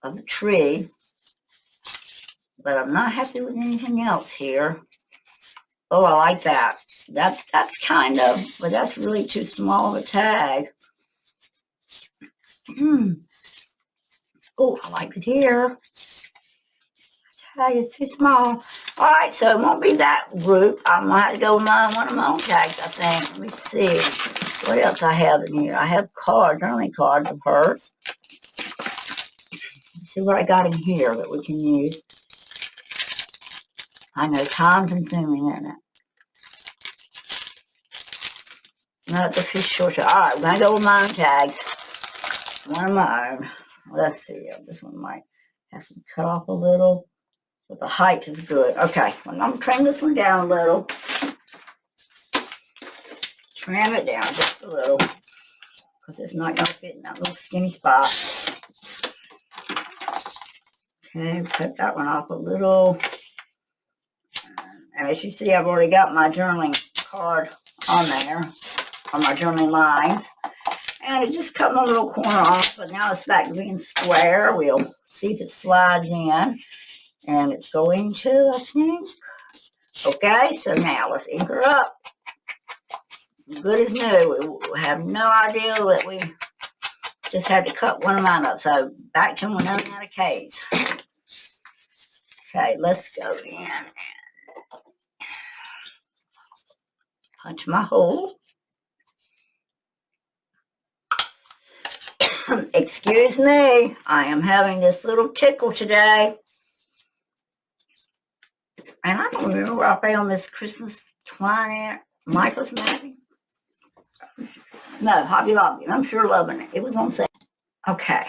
of the tree. But I'm not happy with anything else here. Oh, I like that. That's kind of, but that's really too small of a tag. Oh, I like it here. Tag is too small. All right, so it won't be that group. I'm going to have to go with one of my own tags, I think. Let me see what else I have in here. I have journaling cards of hers. Let's see what I got in here that we can use. I know, time consuming, isn't it? No, this is short. All right, we're going to go with my own tags. One of my own. Let's see. This one might have to cut off a little, but the height is good. Okay, well, I'm going to trim this one down a little. Trim it down just a little, because it's not going to fit in that little skinny spot. Okay, cut that one off a little. And as you see, I've already got my journaling card on there, on my journaling lines. And it just cut my little corner off, but now it's back to being square. We'll see if it slides in. And it's going to, I think. Okay, so now let's ink her up. Good as new. We have no idea that we just had to cut one of mine up. So back to one out of K's. Okay, let's go in and punch my hole. Excuse me, I am having this little tickle today. And I don't remember where I found this Christmas twine at. Michael's maybe? No, Hobby Lobby. I'm sure loving it. It was on sale. Okay.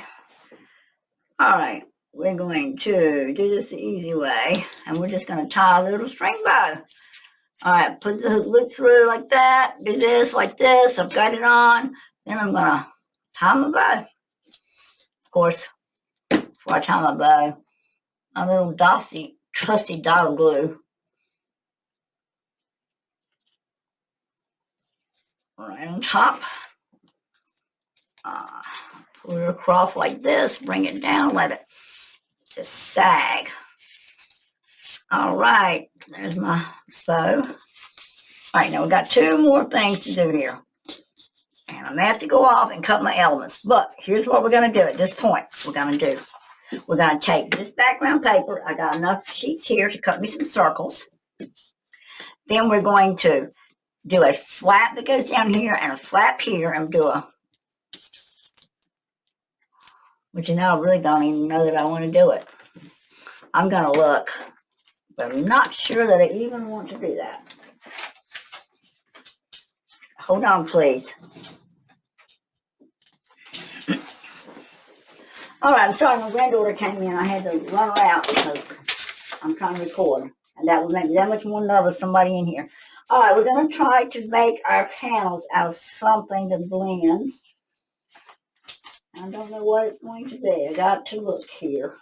All right. We're going to do this the easy way. And we're just going to tie a little string bow. All right. Put the loop through like that. Do this like this. I've got it on. Then I'm going to tie my bow. Of course, before I tie my bow, a little trusty dot glue. Right on top. Pull it across like this, bring it down, let it just sag. All right, there's my bow. All right, now we've got two more things to do here. And I may have to go off and cut my elements, but here's what we're going to do at this point. We're going to take this background paper. I got enough sheets here to cut me some circles. Then we're going to do a flap that goes down here and a flap here and do a, which you know, I really don't even know that I want to do it. I'm going to look, but I'm not sure that I even want to do that. Hold on, please. All right, I'm sorry, my granddaughter came in. I had to run her out because I'm trying to record. And that would make me that much more nervous, somebody in here. All right, we're going to try to make our panels out of something that blends. I don't know what it's going to be. I got to look here.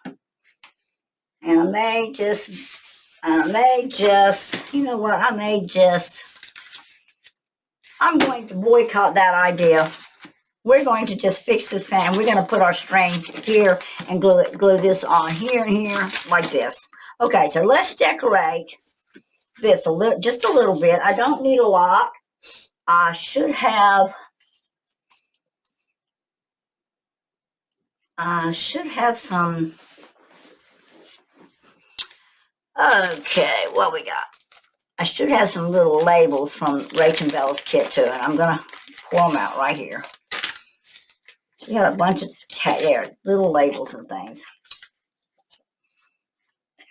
And I may just, you know what, I'm going to boycott that idea. We're going to just fix this pan. We're going to put our string here and glue this on here and here like this. Okay, so let's decorate this just a little bit. I don't need a lot. I should have some. Okay, what we got? I should have some little labels from Rach and Bella's kit too, and I'm gonna pour them out right here. She had a bunch of little labels and things.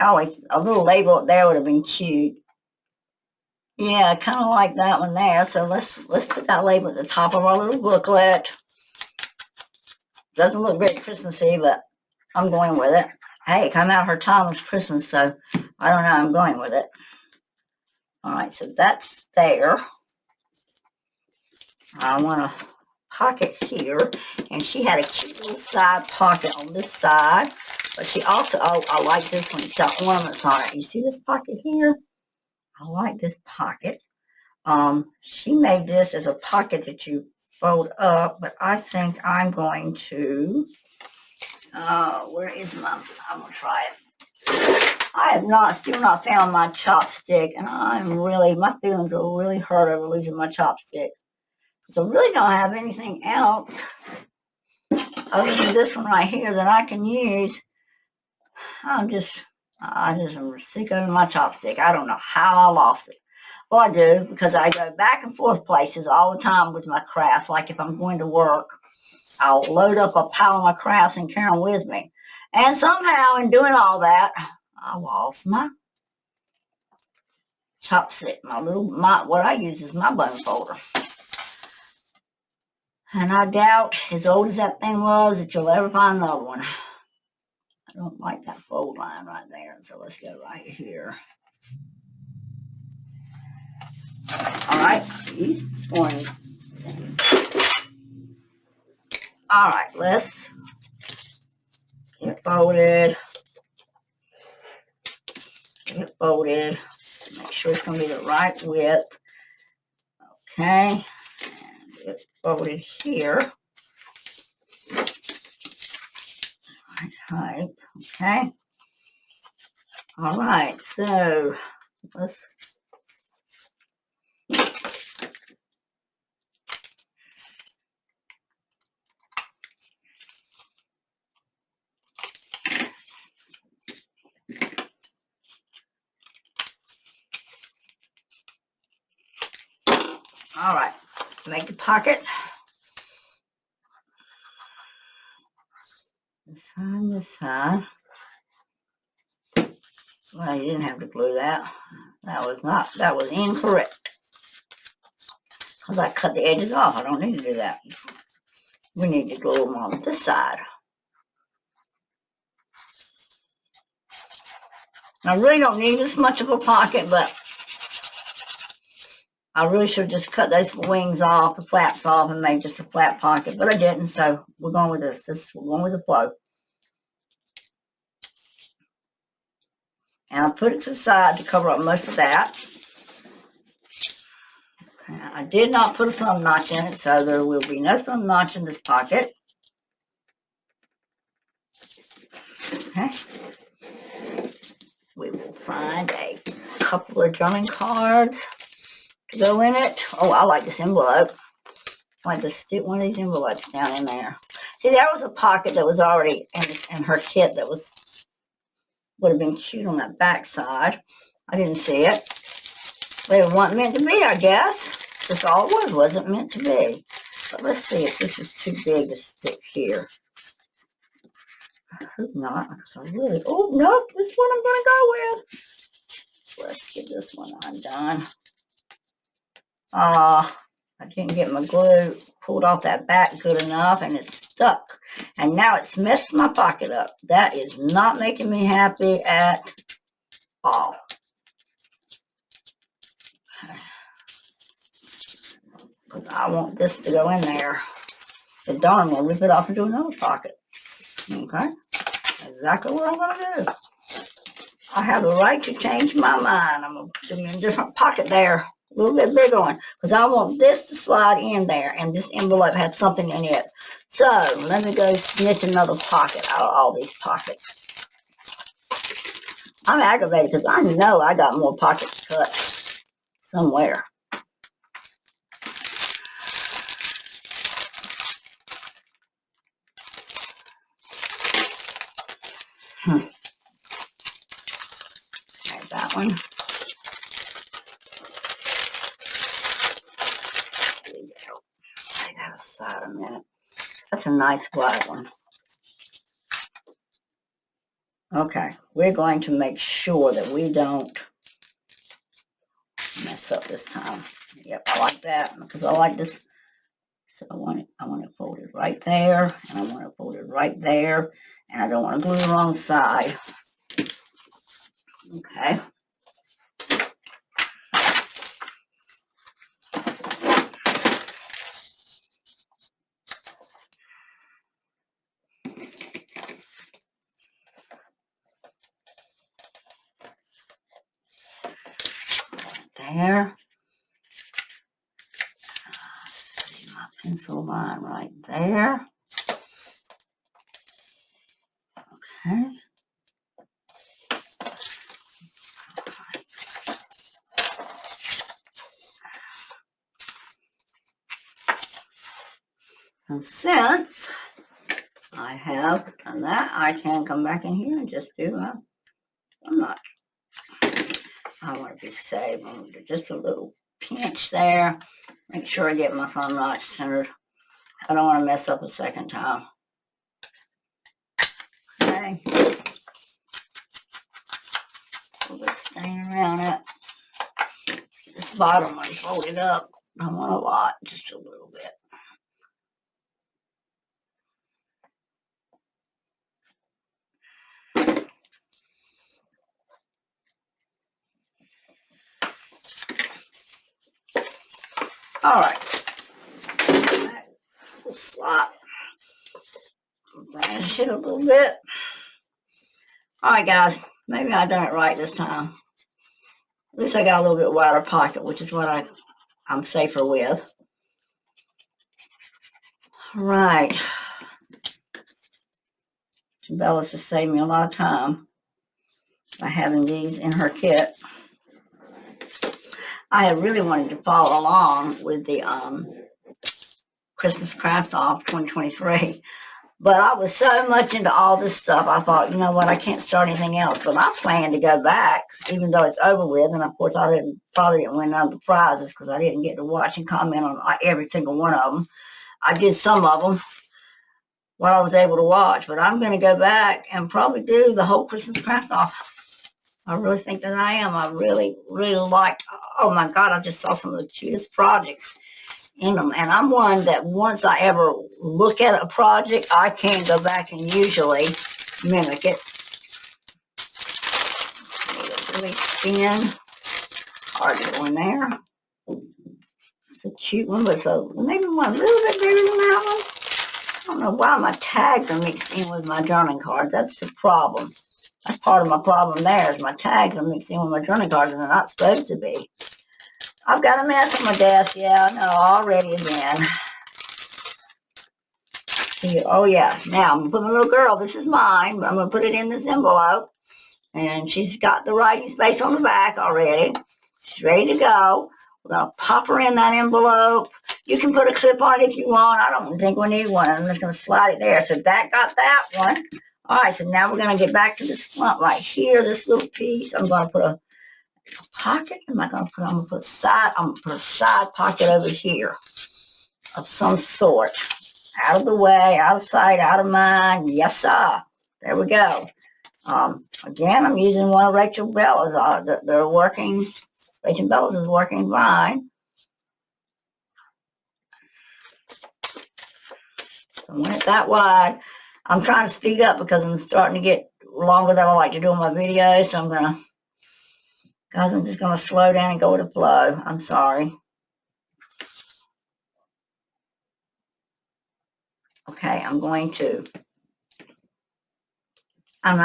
Always a little label up there would have been cute. Yeah, kind of like that one there. So let's put that label at the top of our little booklet. Doesn't look very Christmassy, but I'm going with it. Hey, it come out her Timeles Christmas, so I don't know. I'm going with it. All right, so that's there. I want a pocket here, and she had a cute little side pocket on this side. But she also, I like this one. It's got ornaments on it. You see this pocket here? I like this pocket. She made this as a pocket that you fold up, but I think I'm going to, where is I'm going to try it. I have still not found my chopstick, and my feelings are really hurt over losing my chopstick. So I really don't have anything else other than this one right here that I can use. I just am sick of my chopstick. I don't know how I lost it. Well, I do, because I go back and forth places all the time with my crafts. Like if I'm going to work, I'll load up a pile of my crafts and carry them with me. And somehow in doing all that, I lost my chopstick, what I use is my bone folder. And I doubt, as old as that thing was, that you'll ever find another one. I don't like that fold line right there, so let's go right here. All right, use this one. All right, let's get it folded. Get it folded. Make sure it's going to be the right width. Okay, and get it folded here. Right height. Okay. All right, so let's. All right, make the pocket. This side. Well, you didn't have to glue that. That was incorrect. Because I cut the edges off. I don't need to do that. We need to glue them on this side. I really don't need this much of a pocket, but I really should have just cut those wings off, the flaps off, and made just a flat pocket, but I didn't, so we're going with this. We're going with the flow. And I put it to the side to cover up most of that. Okay, I did not put a thumb notch in it, so there will be no thumb notch in this pocket. Okay. We will find a couple of journaling cards to go in it. Oh, I like this envelope. I like to stick one of these envelopes down in there. See, there was a pocket that was already in her kit that would have been cute on that back side. I didn't see it. But it wasn't meant to be, I guess. That's all it was. Wasn't meant to be. But let's see if this is too big to stick here. I hope not. Oh, no, this one I'm going to go with. Let's get this one undone. I didn't get my glue pulled off that back good enough, and it's stuck. And now it's messed my pocket up. That is not making me happy at all. Because I want this to go in there. But darn, I'm going to rip it off into another pocket. Okay? Exactly what I'm going to do. I have the right to change my mind. I'm going to put it in a different pocket there. A little bit bigger one, because I want this to slide in there, and this envelope had something in it. So let me go snitch another pocket out of all these pockets. I'm aggravated because I know I got more pockets cut somewhere. There's that one. Aside a minute. That's a nice black one. Okay, we're going to make sure that we don't mess up this time. Yep, I like that because I like this. So I want it folded right there, and I want it folded right there, and I don't want to glue the wrong side. Okay. There. See my pencil line right there. Okay. And since I have done that, I can come back in here and just do a thumb notch. I want to be safe. I'm going to do just a little pinch there. Make sure I get my thumb notch centered. I don't want to mess up a second time. Okay. Pull this stain around it. bottom one folded up. I want a lot, just a little bit. All right. Little slot. Branch it a little bit. All right, guys. Maybe I done it right this time. At least I got a little bit wider pocket, which is what I'm safer with. All right. Bella's just saved me a lot of time by having these in her kit. I had really wanted to follow along with the Christmas Craft Off 2023, but I was so much into all this stuff, I thought, you know what, I can't start anything else. But I plan to go back, even though it's over with, and of course I probably didn't win none of the prizes because I didn't get to watch and comment on every single one of them. I did some of them, what I was able to watch, but I'm going to go back and probably do the whole Christmas Craft Off. I really think that I am. I really, really liked, oh my God, I just saw some of the cutest projects in them. And I'm one that once I ever look at a project, I can go back and usually mimic it. It's really thin. Hard to go in there. It's a cute one, but so maybe one a little bit bigger than that one. I don't know why my tags are mixed in with my journaling cards. That's the problem. That's part of my problem there is my tags are mixed in with my journaling cards and they're not supposed to be. I've got a mess on my desk. Yeah, I know already again. Here, oh yeah. Now I'm going to put my little girl. This is mine. I'm going to put it in this envelope. And she's got the writing space on the back already. She's ready to go. We're going to pop her in that envelope. You can put a clip on it if you want. I don't think we need one. I'm just going to slide it there. So that got that one. All right, so now we're going to get back to this front right here, this little piece. I'm going to put a pocket. I'm going to put a side pocket over here of some sort. Out of the way, out of sight, out of mind. Yes, sir. There we go. Again, I'm using one of Rach and Bella's. They're working. Rach and Bella's is working fine. So I went that wide. I'm trying to speed up because I'm starting to get longer than I like to do in my videos. So I'm just going to slow down and go with the flow. I'm sorry. Okay, I'm not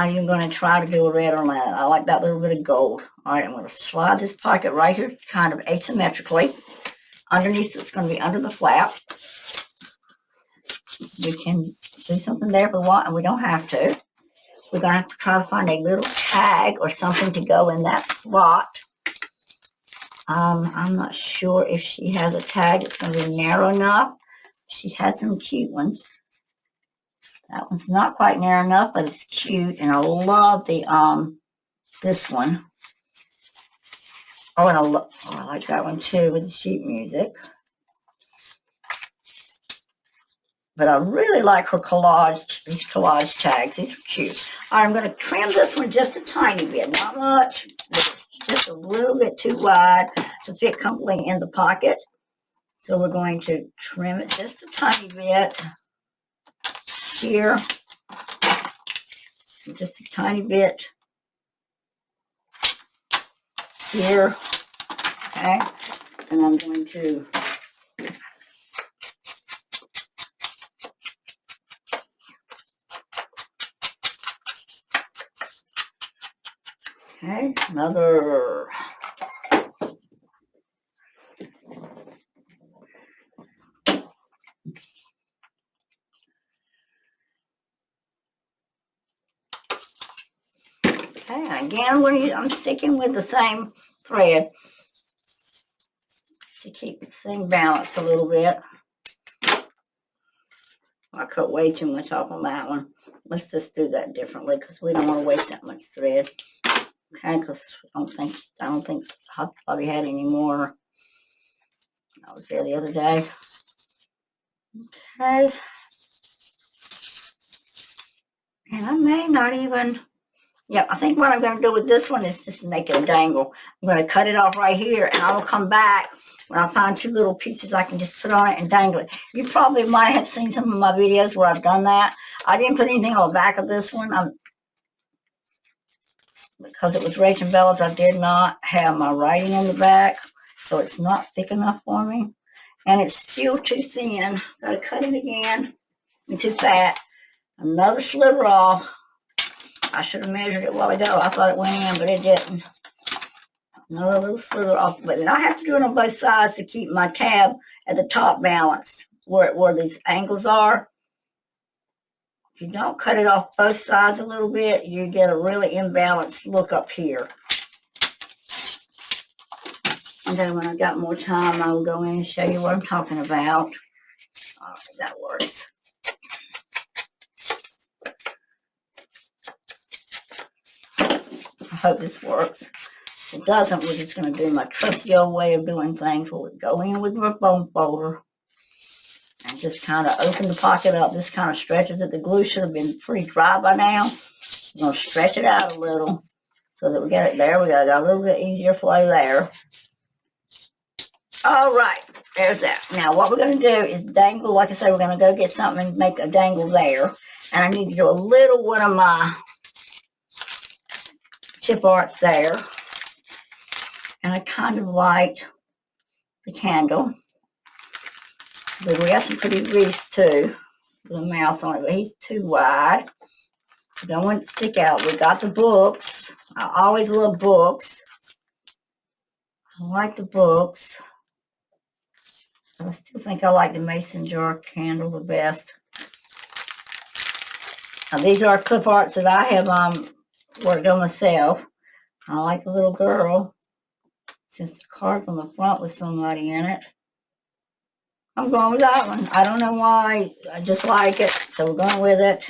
even going to try to do a red or line. I like that little bit of gold. All right, I'm going to slide this pocket right here kind of asymmetrically. Underneath, it's going to be under the flap. We can do something there if we want, and we don't have to. We're going to have to try to find a little tag or something to go in that slot. I'm not sure if she has a tag that's going to be narrow enough. She had some cute ones. That one's not quite narrow enough, but it's cute, and I love the this one. Oh, and I like that one too with the sheet music. But I really like her these collage tags. These are cute. All right, I'm going to trim this one just a tiny bit. Not much. It's just a little bit too wide to fit comfortably in the pocket. So we're going to trim it just a tiny bit here. Just a tiny bit here. Okay. And I'm going to another. Okay, again, I'm sticking with the same thread to keep the thing balanced a little bit. I cut way too much off on that one. Let's just do that differently because we don't want to waste that much thread. Okay, because I don't think Hobby Lobby had any more. I was there the other day. Okay. And I may not even Yeah, I think what I'm going to do with this one is just make it a dangle. I'm going to cut it off right here, and I will come back when I find 2 little pieces I can just put on it and dangle it. You probably might have seen some of my videos where I've done that. I didn't put anything on the back of this one. Because it was Rach and Bella's, I did not have my writing on the back, so it's not thick enough for me. And it's still too thin. Got to cut it again. And too fat. Another sliver off. I should have measured it a while ago. I thought it went in, but it didn't. Another little sliver off. But I have to do it on both sides to keep my tab at the top balanced, where these angles are. If you don't cut it off both sides a little bit, you get a really imbalanced look up here. And then when I got more time, I will go in and show you what I'm talking about. All right, that works. I hope this works. If it doesn't, we're just going to do my trusty old way of doing things, where we go in with my bone folder and just kind of open the pocket up. This kind of stretches it. The glue should have been pretty dry by now. I'm going to stretch it out a little so that we get it there. We got a little bit easier flow there. All right, there's that. Now, what we're going to do is dangle. Like I said, we're going to go get something and make a dangle there. And I need to do a little one of my chip arts there. And I kind of like the candle. But we got some pretty wreaths too, with a mouse on it, but he's too wide. We don't want it to stick out. We got the books. I always love books. I like the books. I still think I like the mason jar candle the best. Now, these are clip arts that I have worked on myself. I like the little girl, since the card's on the front with somebody in it. I'm going with that one. I don't know why. I just like it. So we're going with it.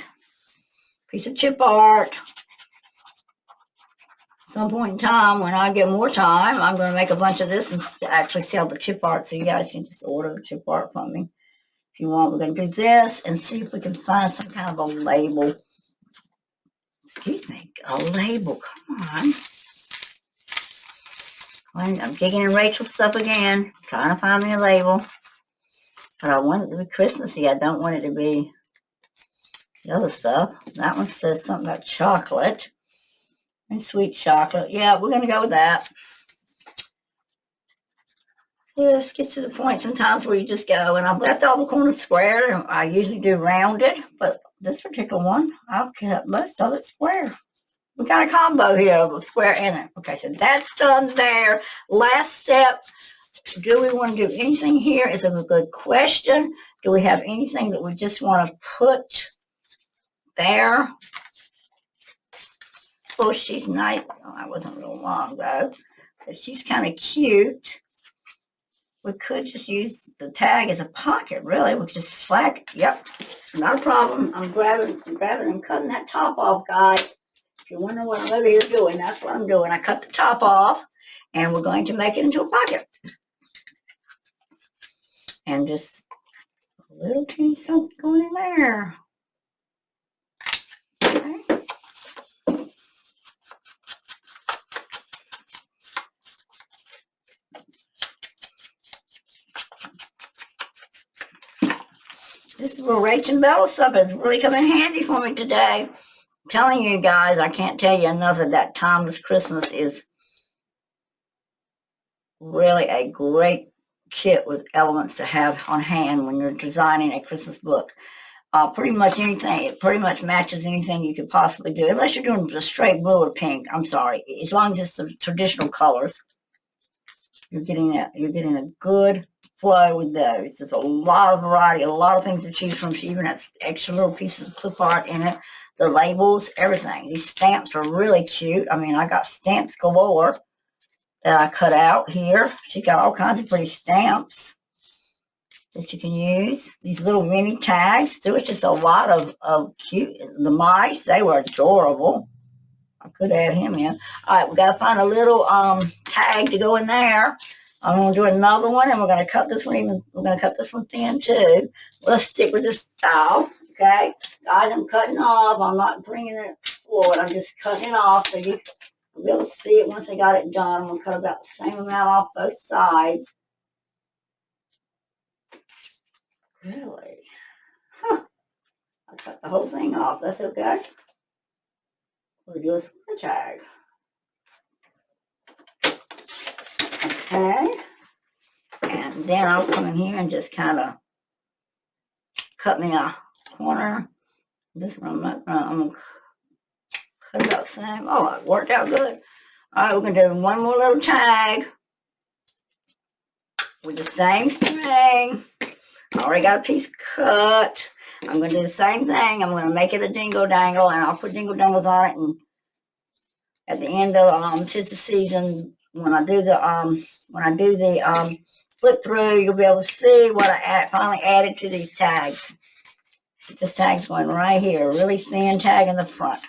Piece of chip art. At some point in time, when I get more time, I'm going to make a bunch of this and actually sell the chip art, so you guys can just order the chip art from me. If you want, we're going to do this and see if we can find some kind of a label. Excuse me. A label. Come on. I'm digging in Rachel's stuff again. Trying to find me a label. But I want it to be Christmassy. I don't want it to be the other stuff. That one says something about chocolate and sweet chocolate. Yeah, we're going to go with that. Yeah, this gets to the point sometimes where you just go, and I've left all the corners square. I usually do rounded, but this particular one, I've kept most of it square. We got a combo here of a square and it. Okay, so that's done there. Last step. Do we want to do anything here? Is a good question. Do we have anything that we just want to put there? Oh, she's nice. Oh, that wasn't real long, though. But she's kind of cute. We could just use the tag as a pocket, really. We could just slack it. Yep, not a problem. I'm grabbing and cutting that top off, guys. If you wonder what I'm over here doing, that's what I'm doing. I cut the top off, and we're going to make it into a pocket. And just a little teeny something going in there. Okay. This is where Rach and Bella stuff is really coming handy for me today. I'm telling you guys, I can't tell you enough of that Timeles Christmas is really a great kit with elements to have on hand when you're designing a Christmas book. Pretty much anything. It pretty much matches anything you could possibly do, unless you're doing just straight blue or pink. I'm sorry. As long as it's the traditional colors, you're getting a good flow with those. There's a lot of variety, a lot of things to choose from. She even has extra little pieces of clip art in it, the labels, everything. These stamps are really cute. I mean, I got stamps galore that I cut out here. She got all kinds of pretty stamps that you can use. These little mini tags. There was just a lot of cute. The mice, they were adorable. I could add him in. All right, we got to find a little tag to go in there. I'm going to do another one, and we're going to cut this one we're going to cut this one thin too. Let's stick with this style, okay? Guys, I'm cutting off. I'm not bringing it wood. I'm just cutting it off so you'll be able to see it once I got it done. I'm going to cut about the same amount off both sides. Really? Huh. I cut the whole thing off. That's okay. We'll do a square tag. Okay. And then I'll come in here and just kind of cut me a corner. This one I'm going to cut it out the same. Oh, it worked out good. All right, we're going to do one more little tag with the same string. I already got a piece cut. I'm going to do the same thing. I'm going to make it a dingle dangle, and I'll put dingle dangles on it. And at the end of tis the season, when I do the flip through, you'll be able to see what I finally added to these tags. This tag's going right here, really thin tag in the front.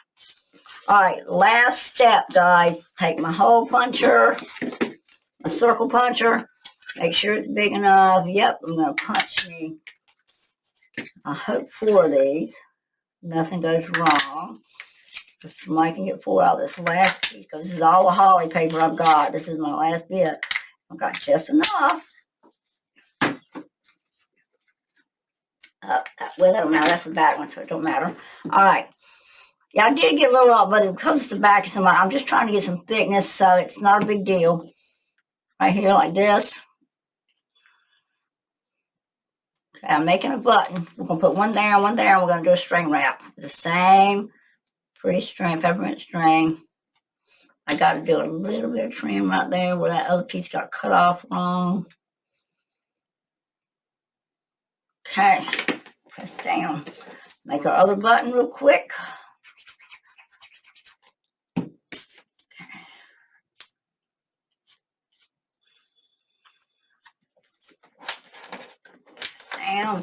All right, last step, guys. Take my hole puncher, a circle puncher. Make sure it's big enough. Yep, I'm going to punch me, I hope 4 of these. Nothing goes wrong. Just I can get 4 out of this last piece, because this is all the holly paper I've got. This is my last bit. I've got just enough. Well, that don't matter. That's the back one, so it don't matter. All right. Yeah, I did get a little off, but because it's the back of somebody, I'm just trying to get some thickness, so it's not a big deal. Right here, like this. Okay, I'm making a button. We're going to put one there, and we're going to do a string wrap. The same pretty string, peppermint string. I got to do a little bit of trim right there where that other piece got cut off wrong. Okay, press down. Make our other button real quick.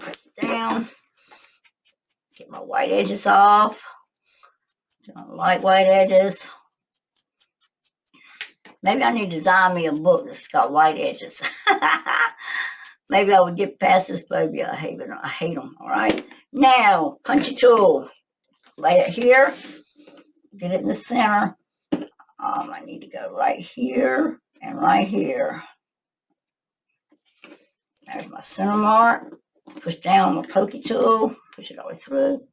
Press down. Get my white edges off. Light white edges. Maybe I need to design me a book that's got white edges. Maybe I would get past this phobia. I hate them. All right. Now, punchy tool. Lay it here. Get it in the center. I need to go right here and right here. There's my center mark. Push down my pokey tool. Push it all the way through.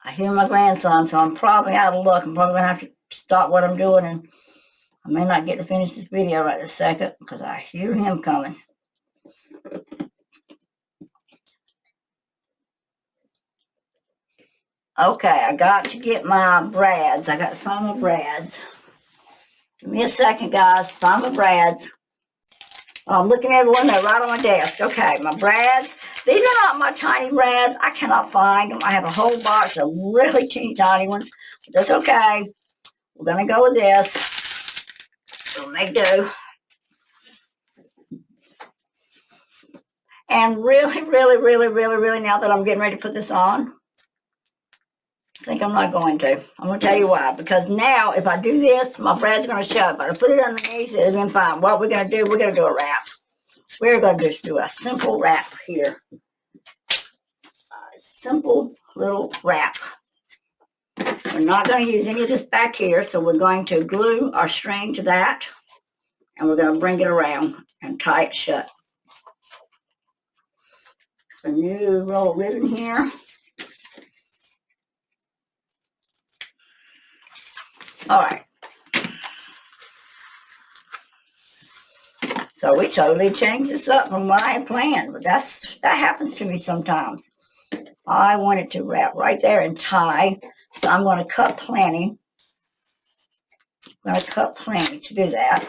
I hear my grandson, so I'm probably out of luck. I'm probably going to have to stop what I'm doing, and I may not get to finish this video right this second because I hear him coming. Okay, I got to get my brads. I got to find my brads. Give me a second, guys. Find my brads. I'm looking at everyone. They're right on my desk. Okay, my brads. These are not my tiny brads. I cannot find them. I have a whole box of really teeny tiny ones. But that's okay. We're going to go with this. It'll make do. And really, now that I'm getting ready to put this on, I think I'm not going to. I'm going to tell you why. Because now, if I do this, my brad's going to show. But I put it underneath, it's going to be fine. What we're going to do, we're going to do a wrap. We're going to just do a simple wrap here. A simple little wrap. We're not going to use any of this back here, so we're going to glue our string to that. And we're going to bring it around and tie it shut. A new roll of ribbon here. All right. So we totally changed this up from what I had planned, but that happens to me sometimes. I want it to wrap right there and tie, so I'm going to cut plenty. I'm going to cut plenty to do that.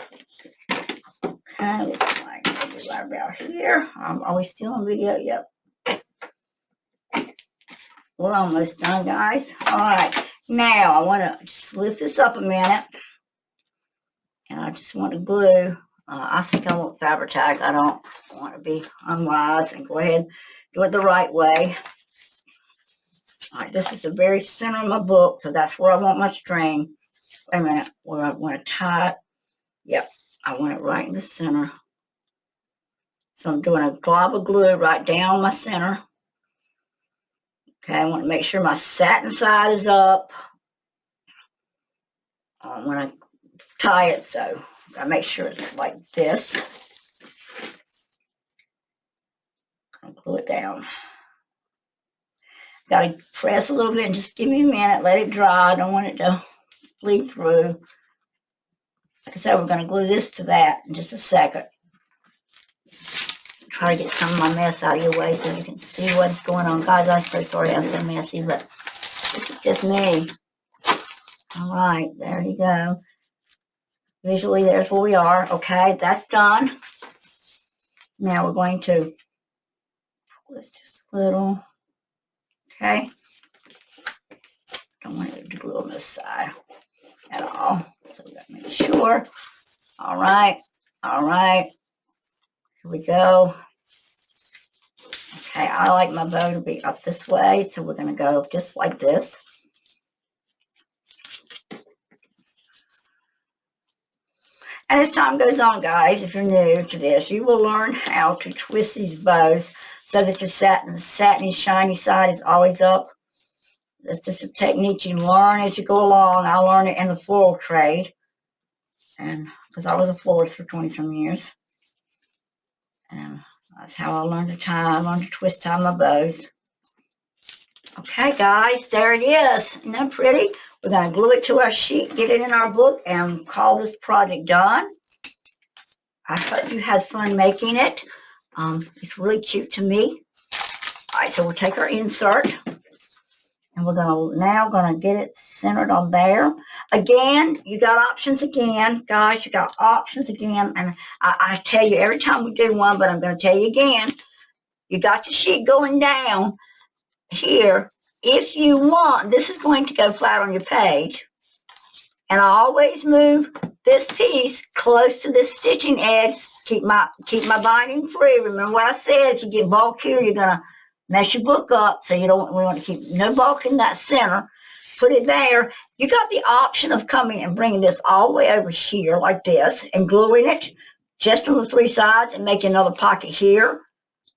Okay, looks like maybe right about here. Are we still on video? Yep. We're almost done, guys. All right. Now, I want to just lift this up a minute. And I just want to glue. I think I want Fabri-Tac. I don't want to be unwise and go ahead and do it the right way. All right, this is the very center of my book, so that's where I want my string. Wait a minute, where I want to tie it. Yep, I want it right in the center. So I'm doing a glob of glue right down my center. Okay, I want to make sure my satin side is up when I tie it, so I make sure it's like this. I'll glue it down. Got to press a little bit and just give me a minute, let it dry. I don't want it to bleed through. Like I said, we're going to glue this to that in just a second. Try to get some of my mess out of your way so you can see what's going on. Guys, I'm so sorry I'm so messy, but this is just me. All right, there you go. Visually, there's where we are. Okay, that's done. Now we're going to pull this just a little. Okay. Don't want it to glue on this side at all. So we got to make sure. All right. All right. Here we go. Okay, I like my bow to be up this way, so we're going to go just like this. And as time goes on, guys, if you're new to this, you will learn how to twist these bows so that your satiny, shiny side is always up. That's just a technique you learn as you go along. I learned it in the floral trade, and because I was a florist for 20-some years. And that's how I learned to tie. I learned to twist tie my bows. Okay, guys, there it is. Isn't that pretty? We're going to glue it to our sheet, get it in our book, and call this project done. I hope you had fun making it. It's really cute to me. All right, so we'll take our insert, and we're now going to get it centered on there. Again, you got options again. Guys, you got options again. And I tell you every time we do one, but I'm going to tell you again. You got your sheet going down here. If you want, this is going to go flat on your page. And I always move this piece close to the stitching edge. Keep my binding free. Remember what I said, if you get bulk here, you're going to mess your book up. So we want to keep no bulk in that center. Put it there. You got the option of coming and bringing this all the way over here like this and gluing it just on the three sides and making another pocket here.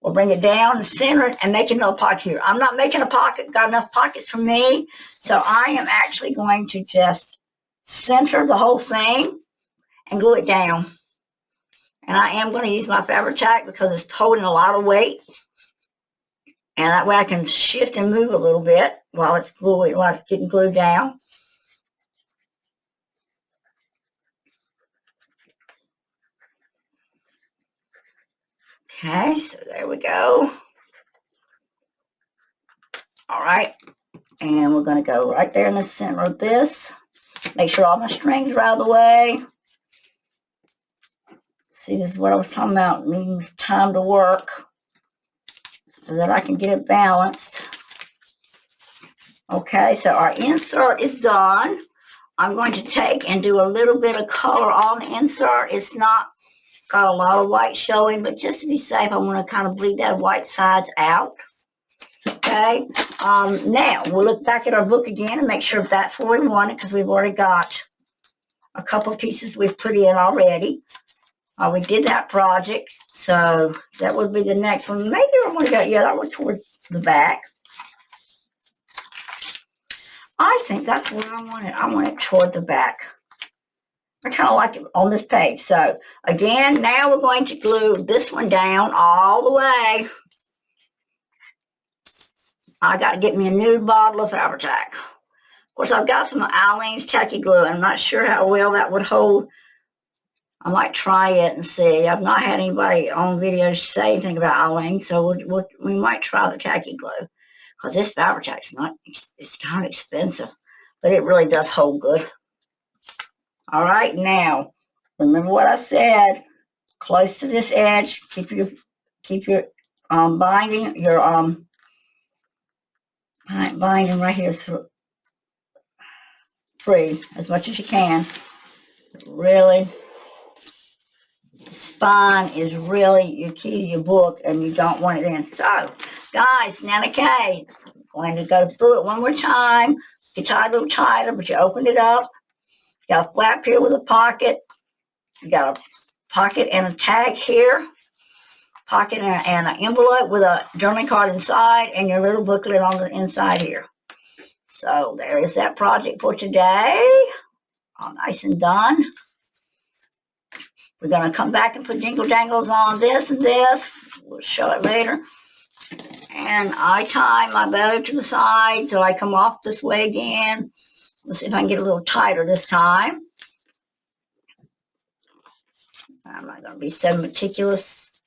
We'll bring it down and center it and make another pocket here. I'm not making a pocket, got enough pockets for me. So I am actually going to just center the whole thing and glue it down. And I am going to use my fabric tack because it's holding a lot of weight. And that way I can shift and move a little bit while it's getting glued down. Okay, so there we go. All right, and we're going to go right there in the center of this. Make sure all my strings are out of the way. See, this is what I was talking about, needing time to work so that I can get it balanced. Okay, so our insert is done. I'm going to take and do a little bit of color on the insert. It's not got a lot of white showing, but just to be safe, I want to kind of bleed that white sides out. Okay, now we'll look back at our book again and make sure if that's where we want it, because we've already got a couple of pieces we've put in already. We did that project, so that would be the next one. Maybe I want to go, yeah, that was towards the back. I think that's where I want it. I want it toward the back. I kind of like it on this page. So, again, now we're going to glue this one down all the way. I got to get me a new bottle of fabric tack. Of course, I've got some Aleene's tacky glue. I'm not sure how well that would hold. I might try it and see. I've not had anybody on video say anything about Aleen, so we might try the tacky glue. Because this fabric tack it's kind of expensive, but it really does hold good. All right, now, remember what I said. Close to this edge. Keep your binding, your binding right here free as much as you can. Really, spine is really your key to your book, and you don't want it in. So, guys, Nana K, I'm going to go through it one more time. You tie it a little tighter, but you open it up. You got a flap here with a pocket. You got a pocket and a tag here. pocket and an envelope with a journaling card inside and your little booklet on the inside here. So there is that project for today. All nice and done. We're going to come back and put jingle jangles on this and this. We'll show it later. And I tie my bow to the side so I come off this way again. Let's see if I can get a little tighter this time. I'm not going to be so meticulous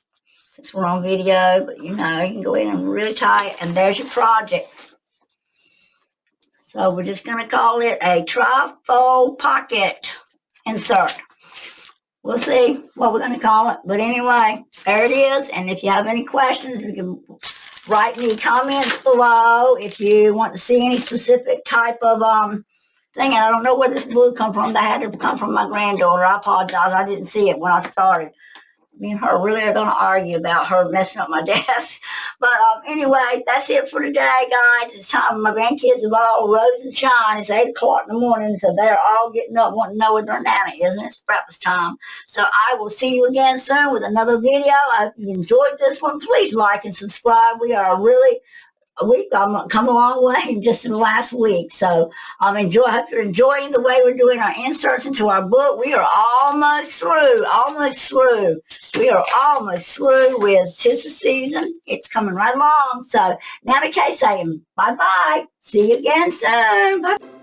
since we're on video, but you know, you can go in and really tie it, and there's your project. So we're just going to call it a trifold pocket insert. We'll see what we're going to call it, but anyway, there it is. And if you have any questions, you can write me comments below if you want to see any specific type of thing. And I don't know where this blue come from. That had to come from my granddaughter. I apologize. I didn't see it when I started. Me and her really are going to argue about her messing up my desk. But anyway, that's it for today, guys. It's time. My grandkids have all rose and shine. It's 8 o'clock in the morning, so they're all getting up wanting to know where their nana is, and it's breakfast time. So I will see you again soon with another video. I hope you enjoyed this one. Please like and subscribe. We've come a long way just in the last week. So I hope you're enjoying the way we're doing our inserts into our book. We are almost through. We are almost through with 'Tis the Season. It's coming right along. So now to Kay saying bye-bye. See you again soon. Bye.